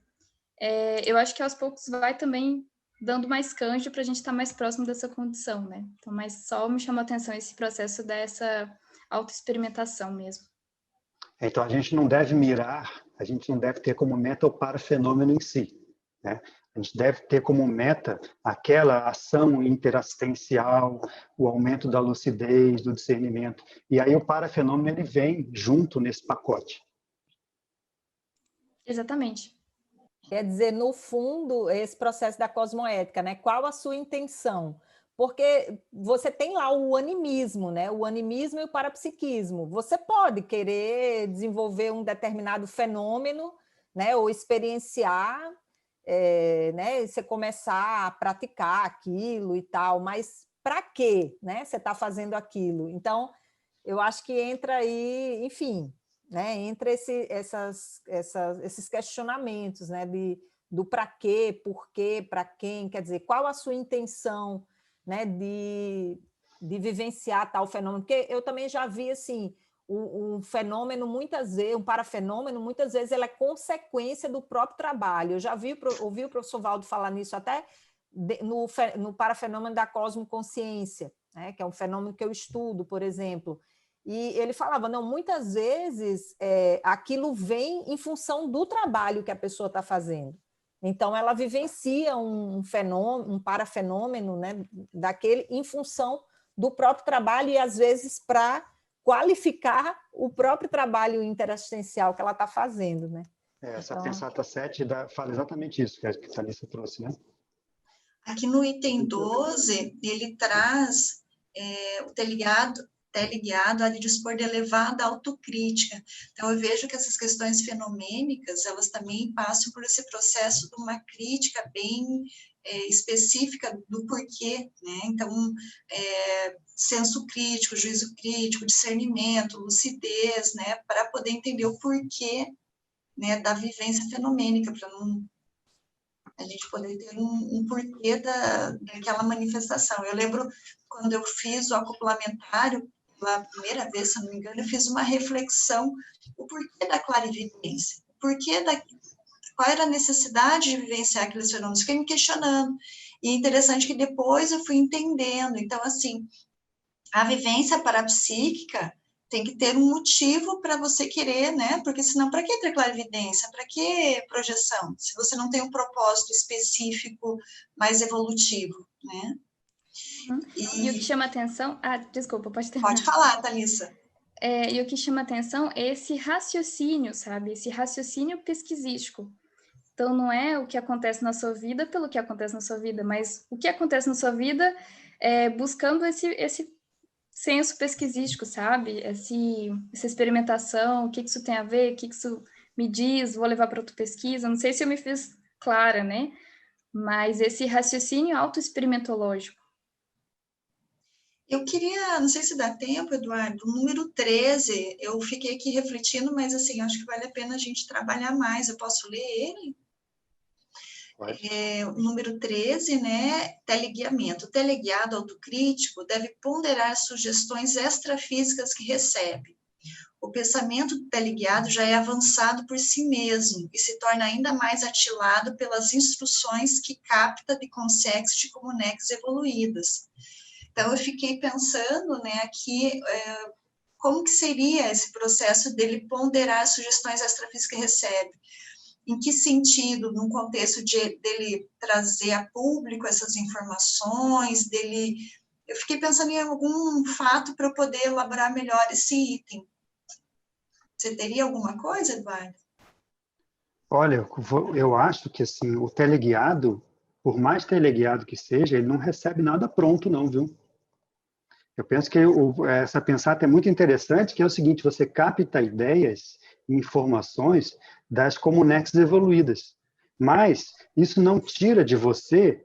eu acho que aos poucos vai também dando mais canjo para a gente estar mais próximo dessa condição, né? Então, mas só me chamou a atenção esse processo dessa autoexperimentação mesmo. Então, a gente não deve mirar, a gente não deve ter como meta o parafenômeno em si, né? A gente deve ter como meta aquela ação interassistencial, o aumento da lucidez, do discernimento. E aí o parafenômeno ele vem junto nesse pacote. Exatamente. Quer dizer, no fundo, esse processo da cosmoética, né? Qual a sua intenção? Porque você tem lá o animismo, né? O animismo e o parapsiquismo. Você pode querer desenvolver um determinado fenômeno, né? Ou experienciar, né? Você começar a praticar aquilo e tal, mas para quê, né? Você está fazendo aquilo. Então, eu acho que entra aí, enfim, né? Entre esses questionamentos, né? Do para quê, por quê, para quem, quer dizer, qual a sua intenção, né, de vivenciar tal fenômeno, porque eu também já vi assim, um fenômeno muitas vezes, um parafenômeno, muitas vezes ele é consequência do próprio trabalho. Eu já ouvi o professor Valdo falar nisso até no parafenômeno da cosmoconsciência, né, que é um fenômeno que eu estudo, por exemplo. E ele falava, não, muitas vezes aquilo vem em função do trabalho que a pessoa está fazendo. Então, ela vivencia um fenômeno, um parafenômeno, né, daquele em função do próprio trabalho e, às vezes, para qualificar o próprio trabalho interassistencial que ela está fazendo. Né? Essa então... Pensata 7 fala exatamente isso que a Thalissa trouxe, né? Aqui no item 12, ele traz o teleguiado a dispor de elevada autocrítica. Então, eu vejo que essas questões fenomênicas, elas também passam por esse processo de uma crítica bem específica do porquê, né? Então, senso crítico, juízo crítico, discernimento, lucidez, né? Para poder entender o porquê, né, da vivência fenomênica, para não a gente poder ter um porquê daquela manifestação. Eu lembro quando eu fiz o acoplamentário, pela primeira vez, se não me engano, eu fiz uma reflexão, o porquê da clarividência, qual era a necessidade de vivenciar aqueles fenômenos, fiquei me questionando, e é interessante que depois eu fui entendendo, então, assim, a vivência parapsíquica tem que ter um motivo para você querer, né, porque senão, para que ter clarividência, para que projeção, se você não tem um propósito específico mais evolutivo, né? E o que chama atenção... desculpa, pode terminar. Pode falar, Thalissa. E o que chama atenção é esse raciocínio, sabe? Esse raciocínio pesquisístico. Então, não é o que acontece na sua vida pelo que acontece na sua vida, mas o que acontece na sua vida buscando esse senso pesquisístico, sabe? Essa experimentação, o que isso tem a ver, o que isso me diz, vou levar para outra pesquisa. Não sei se eu me fiz clara, né? Mas esse raciocínio autoexperimentológico. Eu queria, não sei se dá tempo, Eduardo, o número 13, eu fiquei aqui refletindo, mas assim, acho que vale a pena a gente trabalhar mais. Eu posso ler ele? O número 13, né, teleguiamento. O teleguiado autocrítico deve ponderar sugestões extrafísicas que recebe. O o pensamento do teleguiado já é avançado por si mesmo e se torna ainda mais atilado pelas instruções que capta de consex de comunex evoluídas. Então, eu fiquei pensando, né, aqui, como que seria esse processo dele ponderar as sugestões extrafísicas que recebe? Em que sentido, num contexto dele trazer a público essas informações, dele... Eu fiquei pensando em algum fato para eu poder elaborar melhor esse item. Você teria alguma coisa, Eduardo? Olha, eu acho que assim, o teleguiado, por mais teleguiado que seja, ele não recebe nada pronto não, viu? Eu penso que essa pensata é muito interessante, que é o seguinte, você capta ideias e informações das comunex evoluídas, mas isso não tira de você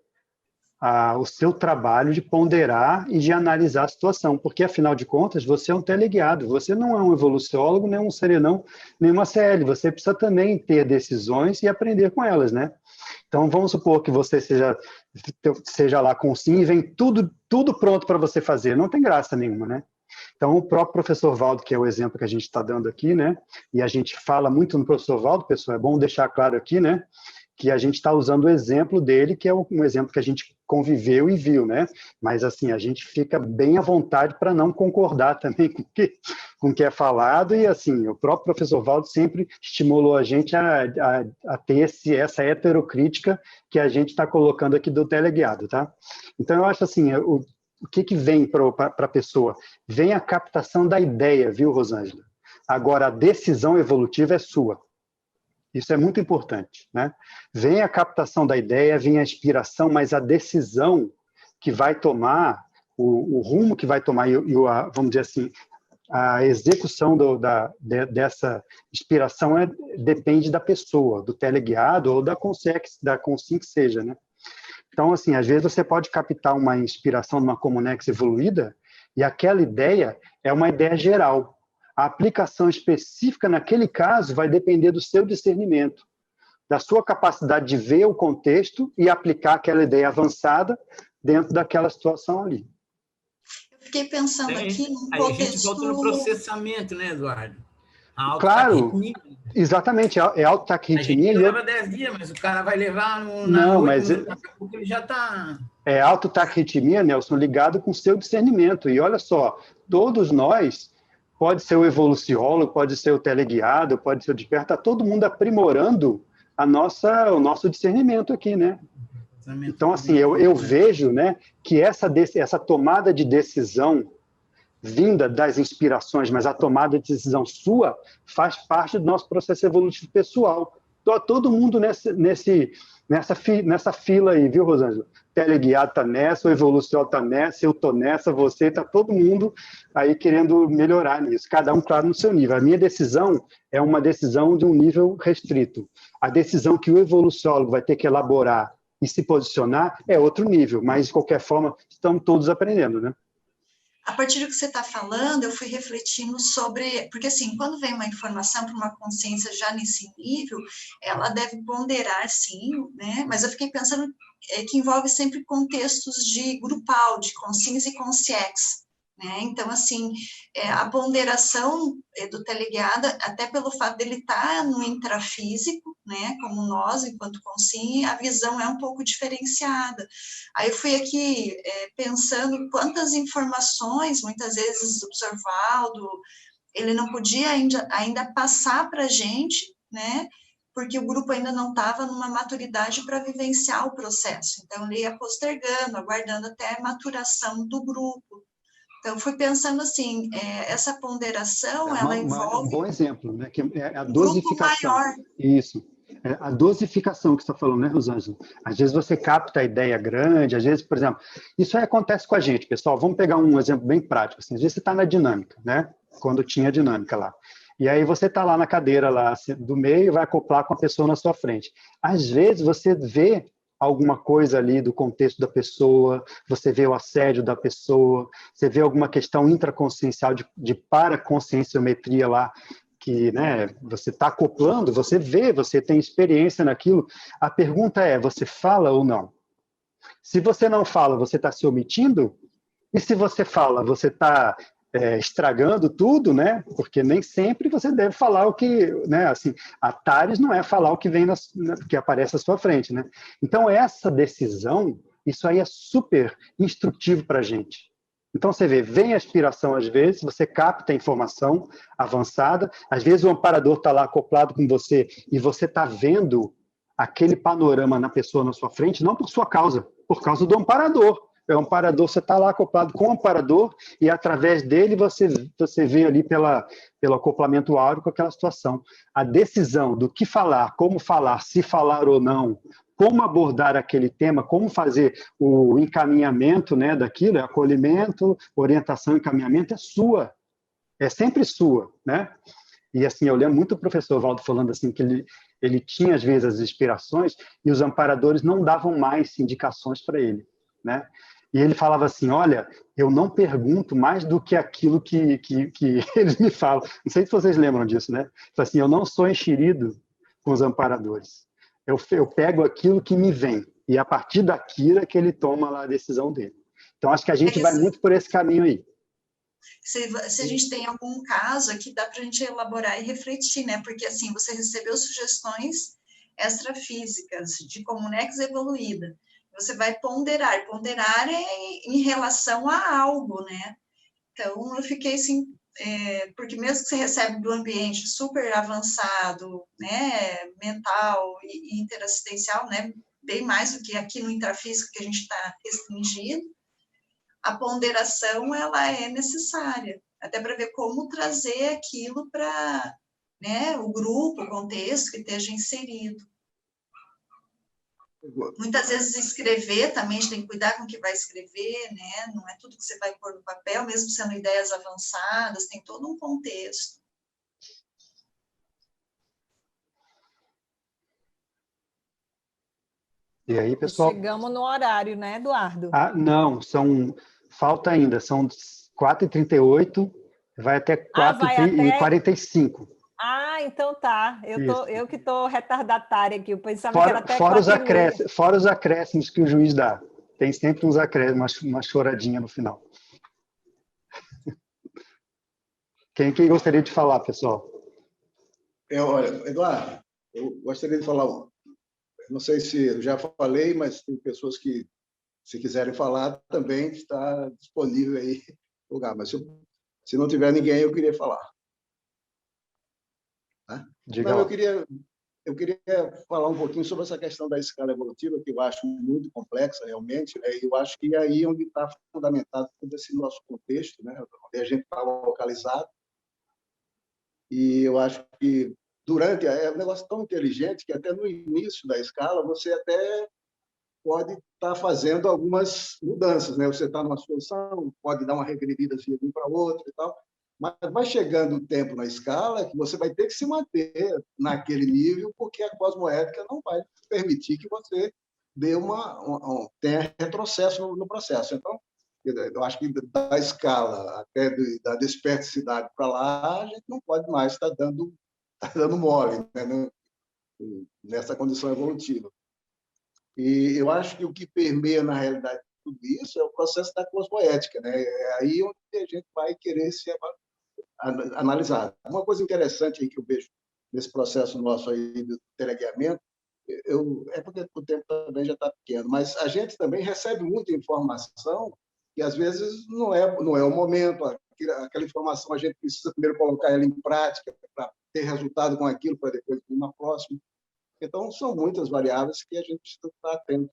o seu trabalho de ponderar e de analisar a situação, porque, afinal de contas, você é um teleguiado, você não é um evoluciólogo, nem um serenão, nem uma CL, você precisa também ter decisões e aprender com elas, né? Então, vamos supor que você seja lá com o sim e vem tudo pronto para você fazer, não tem graça nenhuma, né? Então, o próprio professor Valdo, que é o exemplo que a gente está dando aqui, né? E a gente fala muito no professor Valdo, pessoal, é bom deixar claro aqui, né? Que a gente está usando o exemplo dele, que é um exemplo que a gente conviveu e viu, né? Mas, assim, a gente fica bem à vontade para não concordar também com o que é falado, e, assim, o próprio professor Valdo sempre estimulou a gente a ter essa heterocrítica que a gente está colocando aqui do teleguiado, tá? Então, eu acho, assim, o que vem para a pessoa? Vem a captação da ideia, viu, Rosângela? Agora, a decisão evolutiva é sua. Isso é muito importante, né? Vem a captação da ideia, vem a inspiração, mas a decisão que vai tomar, o rumo que vai tomar, vamos dizer assim, a execução dessa inspiração depende da pessoa, do teleguiado ou da consim que seja, né? Então, assim, às vezes você pode captar uma inspiração numa comunex evoluída e aquela ideia é uma ideia geral. A aplicação específica naquele caso vai depender do seu discernimento, da sua capacidade de ver o contexto e aplicar aquela ideia avançada dentro daquela situação ali. Eu fiquei pensando aqui num contexto... Aí a gente volta no processamento, né, Eduardo? Claro, exatamente, é autotaquirritmia. A gente leva 10 dias, mas o cara vai levar não, mas daqui a pouco ele já está... É autotaquirritmia, Nelson, ligado com o seu discernimento. E olha só, todos nós... Pode ser o evoluciólogo, pode ser o teleguiado, pode ser o desperta, está todo mundo aprimorando o nosso discernimento aqui, né? Então, assim, eu vejo, né, que essa tomada de decisão vinda das inspirações, mas a tomada de decisão sua faz parte do nosso processo evolutivo pessoal. Então, todo mundo nessa fila aí, viu, Rosângela? Teleguiado está nessa, o evoluciólogo está nessa, eu estou nessa, você, está todo mundo aí querendo melhorar nisso, cada um, claro, no seu nível. A minha decisão é uma decisão de um nível restrito. A decisão que o evoluciólogo vai ter que elaborar e se posicionar é outro nível, mas, de qualquer forma, estamos todos aprendendo, né? A partir do que você está falando, eu fui refletindo sobre... Porque, assim, quando vem uma informação para uma consciência já nesse nível, ela deve ponderar, sim, né? Mas eu fiquei pensando que envolve sempre contextos de grupal, de consciência e consciex, né? Então, assim, a ponderação do teleguiado, até pelo fato dele estar no intrafísico, né, como nós, enquanto consciência, a visão é um pouco diferenciada. Aí eu fui aqui pensando quantas informações, muitas vezes, o professor Valdo, ele não podia ainda passar para a gente, né, porque o grupo ainda não estava numa maturidade para vivenciar o processo. Então, ele ia postergando, aguardando até a maturação do grupo. Então, fui pensando assim, essa ponderação, ela envolve... Um bom exemplo, né? Que é a dosificação. Maior. Isso. A dosificação que você está falando, né, Rosângela? Às vezes você capta a ideia grande, às vezes, por exemplo, isso aí acontece com a gente, pessoal. Vamos pegar um exemplo bem prático. Assim, às vezes você está na dinâmica, né? Quando tinha dinâmica lá. E aí você está lá na cadeira lá do meio e vai acoplar com a pessoa na sua frente. Às vezes você vê alguma coisa ali do contexto da pessoa, você vê o assédio da pessoa, você vê alguma questão intraconsciencial de paraconscienciometria lá, que, né, você está acoplando, você vê, você tem experiência naquilo. A pergunta é, você fala ou não? Se você não fala, você está se omitindo? E se você fala, você está estragando tudo, né? Porque nem sempre você deve falar o que, né? Assim, a TARES não é falar o que vem que aparece à sua frente, né? Então essa decisão, isso aí é super instrutivo para a gente. Então você vê, vem a aspiração às vezes, você capta a informação avançada, às vezes o amparador está lá acoplado com você e você está vendo aquele panorama na pessoa na sua frente, não por sua causa, por causa do amparador. O amparador, você está lá acoplado com o amparador e através dele você vê ali pelo acoplamento áurico aquela situação. A decisão do que falar, como falar, se falar ou não, como abordar aquele tema, como fazer o encaminhamento, né, daquilo, acolhimento, orientação, encaminhamento, é sua. É sempre sua, né? E assim, eu lembro muito o professor Valdo falando assim, que ele tinha às vezes as inspirações e os amparadores não davam mais indicações para ele, né? E ele falava assim, olha, eu não pergunto mais do que aquilo que eles me falam. Não sei se vocês lembram disso, né? Assim, eu não sou enxerido com os amparadores. Eu pego aquilo que me vem. E a partir daquilo é que ele toma lá a decisão dele. Então, acho que a gente vai muito por esse caminho aí. Se a gente tem algum caso aqui, dá para a gente elaborar e refletir, né? Porque, assim, você recebeu sugestões extrafísicas de Comunex evoluída. Você vai ponderar. Ponderar é em relação a algo, né? Então, eu fiquei assim, porque mesmo que você recebe do ambiente super avançado, né, mental e interassistencial, né, bem mais do que aqui no intrafísico que a gente está restringido, a ponderação, ela é necessária, até para ver como trazer aquilo para, né, o grupo, o contexto que esteja inserido. Muitas vezes escrever também, a gente tem que cuidar com o que vai escrever, né? Não é tudo que você vai pôr no papel, mesmo sendo ideias avançadas, tem todo um contexto. E aí, pessoal? Chegamos no horário, né, Eduardo? Ah, não, falta ainda, são 4h38, vai até 4h45. Ah, então tá. Eu que estou retardatária aqui. Eu pensava que era até fora os acréscimos que o juiz dá. Tem sempre uns acréscimos, uma choradinha no final. Quem gostaria de falar, pessoal? Olha, Eduardo, eu gostaria de falar. Não sei se eu já falei, mas tem pessoas que, se quiserem falar, também está disponível aí no lugar. Mas se não tiver ninguém, eu queria falar. Não, eu queria falar um pouquinho sobre essa questão da escala evolutiva, que eu acho muito complexa, realmente, né? E eu acho que é aí onde está fundamentado todo esse nosso contexto, né? Onde a gente está localizado. E eu acho que é um negócio tão inteligente que até no início da escala você até pode estar fazendo algumas mudanças, né? Você está numa situação, pode dar uma regredida de um para outro e tal, mas vai chegando o tempo na escala que você vai ter que se manter naquele nível, porque a cosmoética não vai permitir que você tenha retrocesso no processo. Então, eu acho que da escala até da desperticidade para lá, a gente não pode mais estar dando mole, né, nessa condição evolutiva. E eu acho que o que permeia, na realidade, tudo isso é o processo da cosmoética, né? É aí onde a gente vai querer se analisar. Uma coisa interessante aí que eu vejo nesse processo nosso aí de teleguiamento, é porque o tempo também já está pequeno, mas a gente também recebe muita informação que, às vezes, não é o momento. Aquela informação a gente precisa primeiro colocar ela em prática para ter resultado com aquilo, para depois ir na próxima. Então, são muitas variáveis que a gente precisa estar atento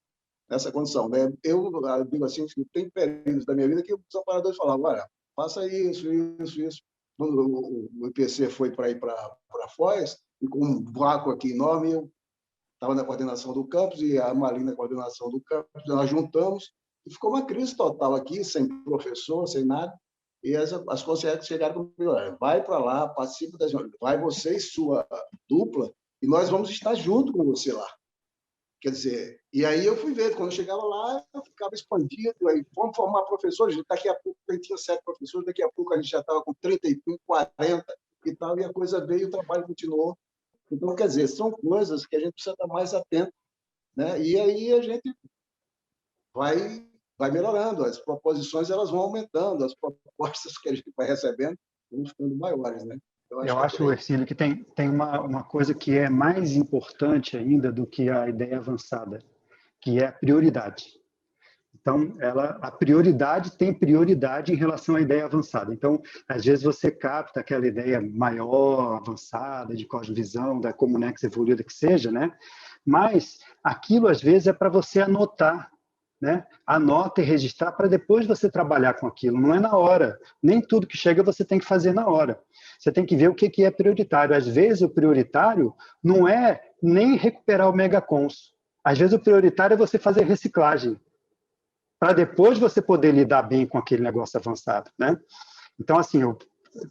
nessa condição, né? Eu digo assim, que tem períodos da minha vida que os amparadores falavam, olha, faça isso. Quando o IPC foi para ir para Foz, e com um vácuo aqui enorme, eu estava na coordenação do campus e a Marina na coordenação do campus, nós juntamos, e ficou uma crise total aqui, sem professor, sem nada, e as consciências chegaram comigo, olha, vai para lá, participa das reuniões, vai você e sua dupla, e nós vamos estar junto com você lá. Quer dizer, e aí eu fui ver, quando eu chegava lá, eu ficava expandido, aí vamos formar professores, daqui a pouco a gente tinha 7 professores, daqui a pouco a gente já estava com 35, 40 e tal, e a coisa veio, o trabalho continuou. Então, quer dizer, são coisas que a gente precisa estar mais atento, né? E aí a gente vai vai melhorando, as proposições elas vão aumentando, as propostas que a gente vai recebendo vão ficando maiores, né? Eu acho, Ercílio, que tem uma coisa que é mais importante ainda do que a ideia avançada, que é a prioridade. Então, a prioridade tem prioridade em relação à ideia avançada. Então, às vezes você capta aquela ideia maior, avançada, de cosmovisão, da Comunex evoluída que seja, né? Mas aquilo, às vezes, é para você anotar, né? Anota e registrar para depois você trabalhar com aquilo. Não é na hora. Nem tudo que chega você tem que fazer na hora. Você tem que ver o que é prioritário. Às vezes, o prioritário não é nem recuperar o megacons. Às vezes, o prioritário é você fazer reciclagem, para depois você poder lidar bem com aquele negócio avançado, né? Então, assim,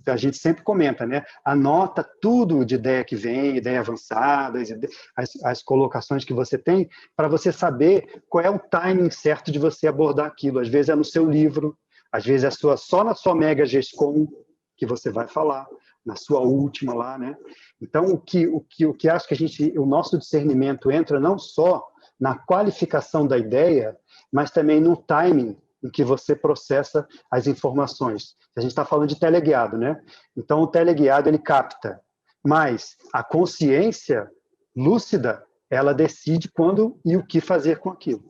a gente sempre comenta, né? Anota tudo de ideia que vem, ideia avançada, as colocações que você tem, para você saber qual é o timing certo de você abordar aquilo. Às vezes é no seu livro, às vezes é só na sua Mega GESCOM que você vai falar, na sua última lá, né? Então, o que acho que o nosso discernimento entra não só na qualificação da ideia, mas também no timing em que você processa as informações. A gente está falando de teleguiado, né? Então, o teleguiado, ele capta, mas a consciência lúcida, ela decide quando e o que fazer com aquilo.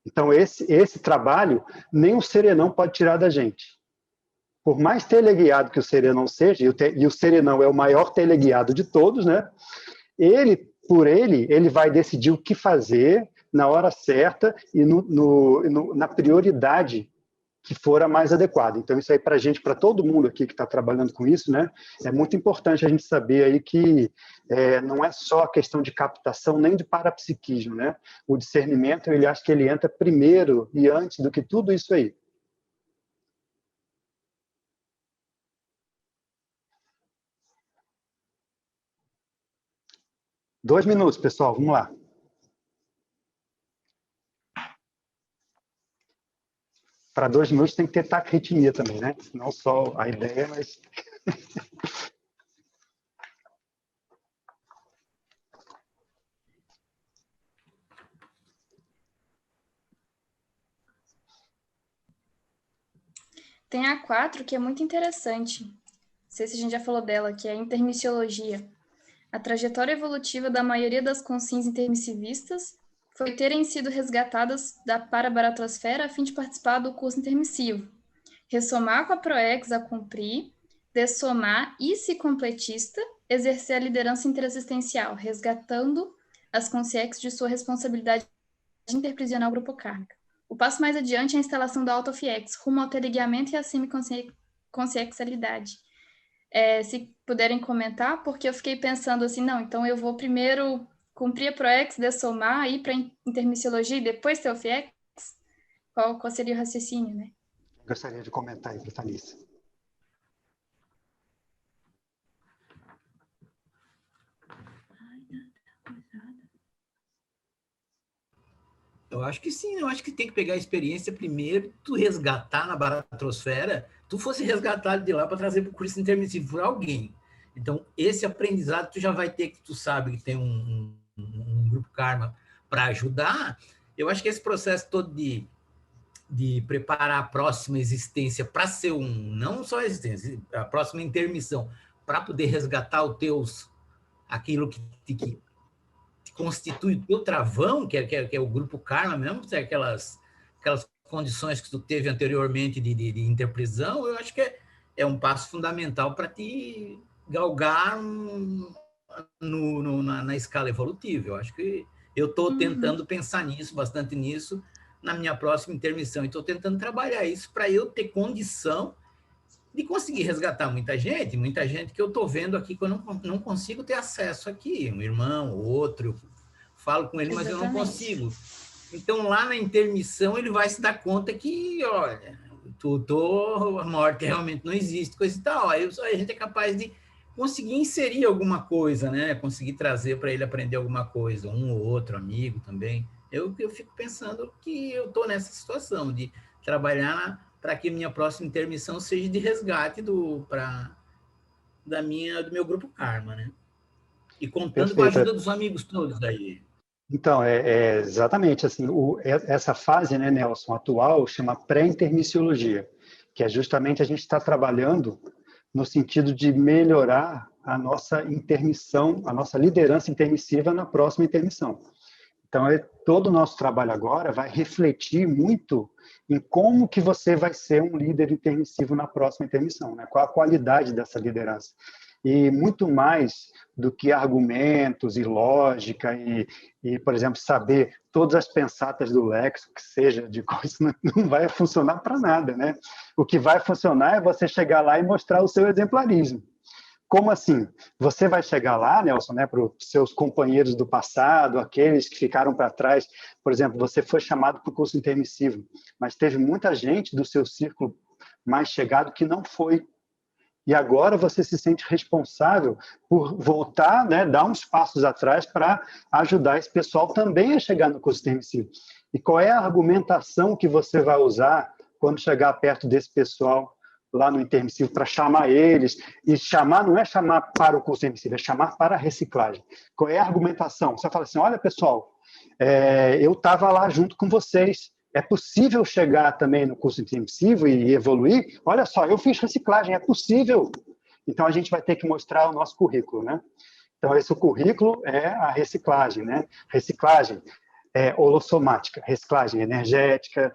Então, esse trabalho, nem o serenão pode tirar da gente. Por mais teleguiado que o serenão seja, e o serenão é o maior teleguiado de todos, né? Ele vai decidir o que fazer na hora certa e na prioridade que for a mais adequada. Então, isso aí para a gente, para todo mundo aqui que está trabalhando com isso, né, é muito importante a gente saber aí que não é só a questão de captação nem de parapsiquismo, né? O discernimento, ele acha que ele entra primeiro e antes do que tudo isso aí. Dois minutos, pessoal, vamos lá. Para 2 minutos tem que ter taquiritmia também, né? Não só a ideia, mas... Tem a 4, que é muito interessante. Não sei se a gente já falou dela, que é a intermissiologia. A trajetória evolutiva da maioria das consciências intermissivistas foi terem sido resgatadas da parabaratosfera a fim de participar do curso intermissivo, ressomar com a ProEx a cumprir, dessomar e, se completista, exercer a liderança interassistencial, resgatando as consciências de sua responsabilidade interprisional grupo kármica. O passo mais adiante é a instalação da auto-FIEX, rumo ao teleguiamento e à semiconsciencialidade. Se puderem comentar, porque eu fiquei pensando assim, não, então eu vou primeiro cumprir a ProEx, dessomar, ir para a intermissiologia e depois ter o FIEX? Qual seria o raciocínio, né? Gostaria de comentar aí, Thalissa. Eu acho que sim, eu acho que tem que pegar a experiência primeiro, tu resgatar na baratrosfera, tu fosse resgatado de lá para trazer para o curso intermissivo por alguém. Então, esse aprendizado tu já vai ter, que tu sabe que tem um grupo karma para ajudar. Eu acho que esse processo todo de preparar a próxima existência para ser não só a existência, a próxima intermissão, para poder resgatar aquilo que constitui o teu travão, que é o grupo karma mesmo, aquelas condições que tu teve anteriormente de interprisão, eu acho que é um passo fundamental para te galgar na escala evolutiva. Eu acho que eu estou tentando pensar bastante nisso, na minha próxima intermissão, e estou tentando trabalhar isso para eu ter condição de conseguir resgatar muita gente que eu estou vendo aqui que eu não consigo ter acesso aqui, um irmão, outro, eu falo com ele, mas eu não consigo. Então, lá na intermissão, ele vai se dar conta que, olha, a morte realmente não existe, coisa e tal. Aí a gente é capaz de conseguir inserir alguma coisa, né? Conseguir trazer para ele aprender alguma coisa, um ou outro amigo também. Eu fico pensando que eu estou nessa situação de trabalhar para que minha próxima intermissão seja de resgate do meu grupo karma, né? E contando com a ajuda dos amigos todos aí. Então, exatamente assim, essa fase, né, Nelson, atual, chama pré-intermissiologia, que é justamente a gente está trabalhando no sentido de melhorar a nossa intermissão, a nossa liderança intermissiva na próxima intermissão. Então, todo o nosso trabalho agora vai refletir muito em como que você vai ser um líder intermissivo na próxima intermissão, né? Qual a qualidade dessa liderança. E muito mais do que argumentos e lógica e, por exemplo, saber todas as pensatas do léxico, que seja de coisa, não vai funcionar para nada, né? O que vai funcionar é você chegar lá e mostrar o seu exemplarismo. Como assim? Você vai chegar lá, Nelson, né, para os seus companheiros do passado, aqueles que ficaram para trás. Por exemplo, você foi chamado para o curso intermissivo, mas teve muita gente do seu círculo mais chegado que não foi. E agora você se sente responsável por voltar, né, dar uns passos atrás para ajudar esse pessoal também a chegar no curso intermissivo. E qual é a argumentação que você vai usar quando chegar perto desse pessoal lá no intermissivo para chamar eles? E chamar não é chamar para o curso intermissivo, é chamar para a reciclagem. Qual é a argumentação? Você fala assim, olha, pessoal, eu estava lá junto com vocês, é possível chegar também no curso intermissivo e evoluir? Olha só, eu fiz reciclagem, é possível. Então, a gente vai ter que mostrar o nosso currículo, né? Então, esse currículo é a reciclagem, né? Reciclagem holossomática, reciclagem energética,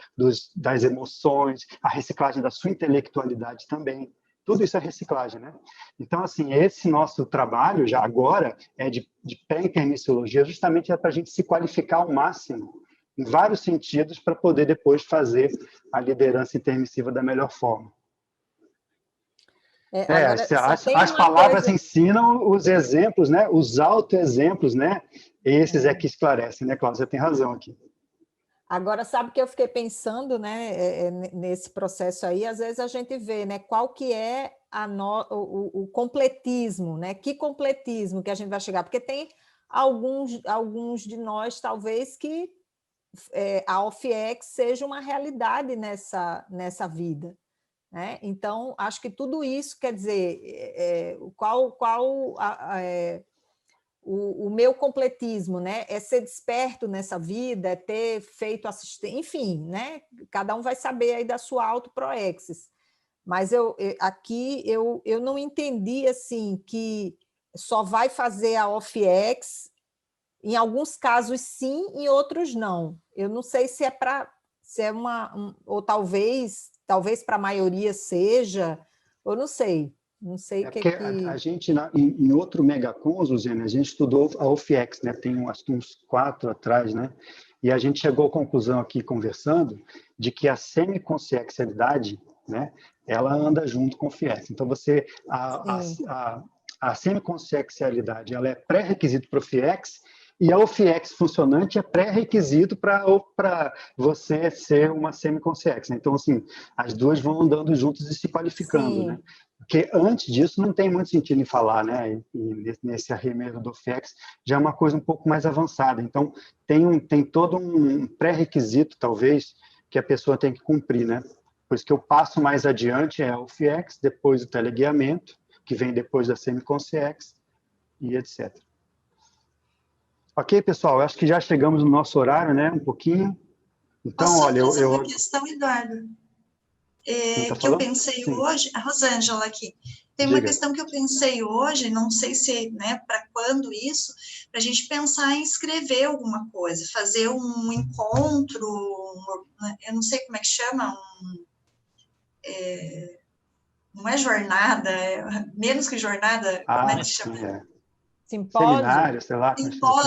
das emoções, a reciclagem da sua intelectualidade também. Tudo isso é reciclagem, né? Então, assim, esse nosso trabalho, já agora, é de pré-intermissiologia, justamente para a gente se qualificar ao máximo, em vários sentidos, para poder depois fazer a liderança intermissiva da melhor forma. As palavras ensinam, os exemplos, né? Os autoexemplos, né? Esses é que esclarecem, né, Cláudia? Você tem razão aqui. Agora, sabe que eu fiquei pensando, né, nesse processo aí, às vezes a gente vê, né, qual que é o completismo, né? Que completismo que a gente vai chegar? Porque tem alguns de nós, talvez, que a OFIEX seja uma realidade nessa vida, né? Então, acho que tudo isso, quer dizer, o meu completismo, né? É ser desperto nessa vida, é ter feito assistência, enfim, né? Cada um vai saber aí da sua autoproexis. Mas aqui eu não entendi assim que só vai fazer a OFIEX. Em alguns casos, sim, em outros, não. Eu não sei se é ou talvez para a maioria seja, ou não sei. Não sei o que porque a gente, em outro Megacons, Luziane, a gente estudou a OFIEX, né? Tem uns 4 atrás, né? E a gente chegou à conclusão aqui, conversando, de que a semiconsciencialidade, né? Ela anda junto com o FIEX. Então, a semiconsciencialidade, ela é pré-requisito para o FIEX, e a OFIEX funcionante é pré-requisito para você ser uma semiconsciex. Então, assim, as duas vão andando juntas e se qualificando, né? Porque antes disso não tem muito sentido em falar, né? E nesse arremedo do OFIEX já é uma coisa um pouco mais avançada. Então, tem todo um pré-requisito, talvez, que a pessoa tem que cumprir, né? Pois que eu passo mais adiante é o OFIEX, depois o teleguiamento, que vem depois da semiconsciex, e etc. Ok, pessoal? Acho que já chegamos no nosso horário, né? Um pouquinho. Então, posso olha, fazer uma questão, Eduardo? Que eu pensei hoje, a Rosângela aqui. Tem uma questão que eu pensei hoje, não sei se, né, para quando isso, para a gente pensar em escrever alguma coisa, fazer um encontro, eu não sei como é que chama, não é jornada, menos que jornada, como é que chama? Simpósio. Seminário, sei lá.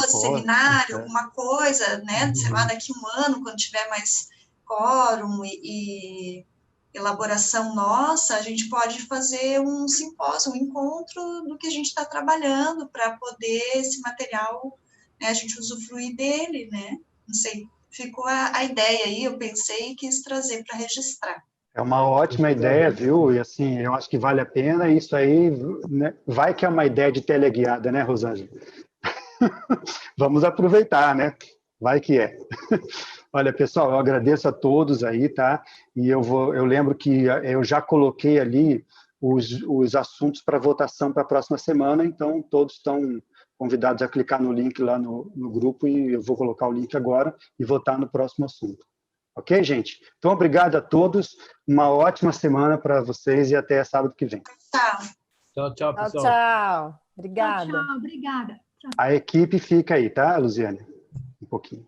Seminário, alguma coisa, né? Sei lá, daqui um ano, quando tiver mais quórum e elaboração nossa, a gente pode fazer um simpósio, um encontro do que a gente está trabalhando para poder esse material, né, a gente usufruir dele, né? Não sei, ficou a ideia aí, eu pensei e quis trazer para registrar. É uma ótima ideia, viu? E assim, eu acho que vale a pena. Isso aí, né? Vai que é uma ideia de teleguiada, né, Rosângela? Vamos aproveitar, né? Vai que é. Olha, pessoal, eu agradeço a todos aí, tá? E eu lembro que eu já coloquei ali os assuntos para votação para a próxima semana, então todos estão convidados a clicar no link lá no grupo, e eu vou colocar o link agora e votar no próximo assunto. Ok, gente? Então, obrigado a todos, uma ótima semana para vocês e até sábado que vem. Tchau, tchau, pessoal. Tchau. Obrigada. Tchau, obrigada. A equipe fica aí, tá, Luziane? Um pouquinho.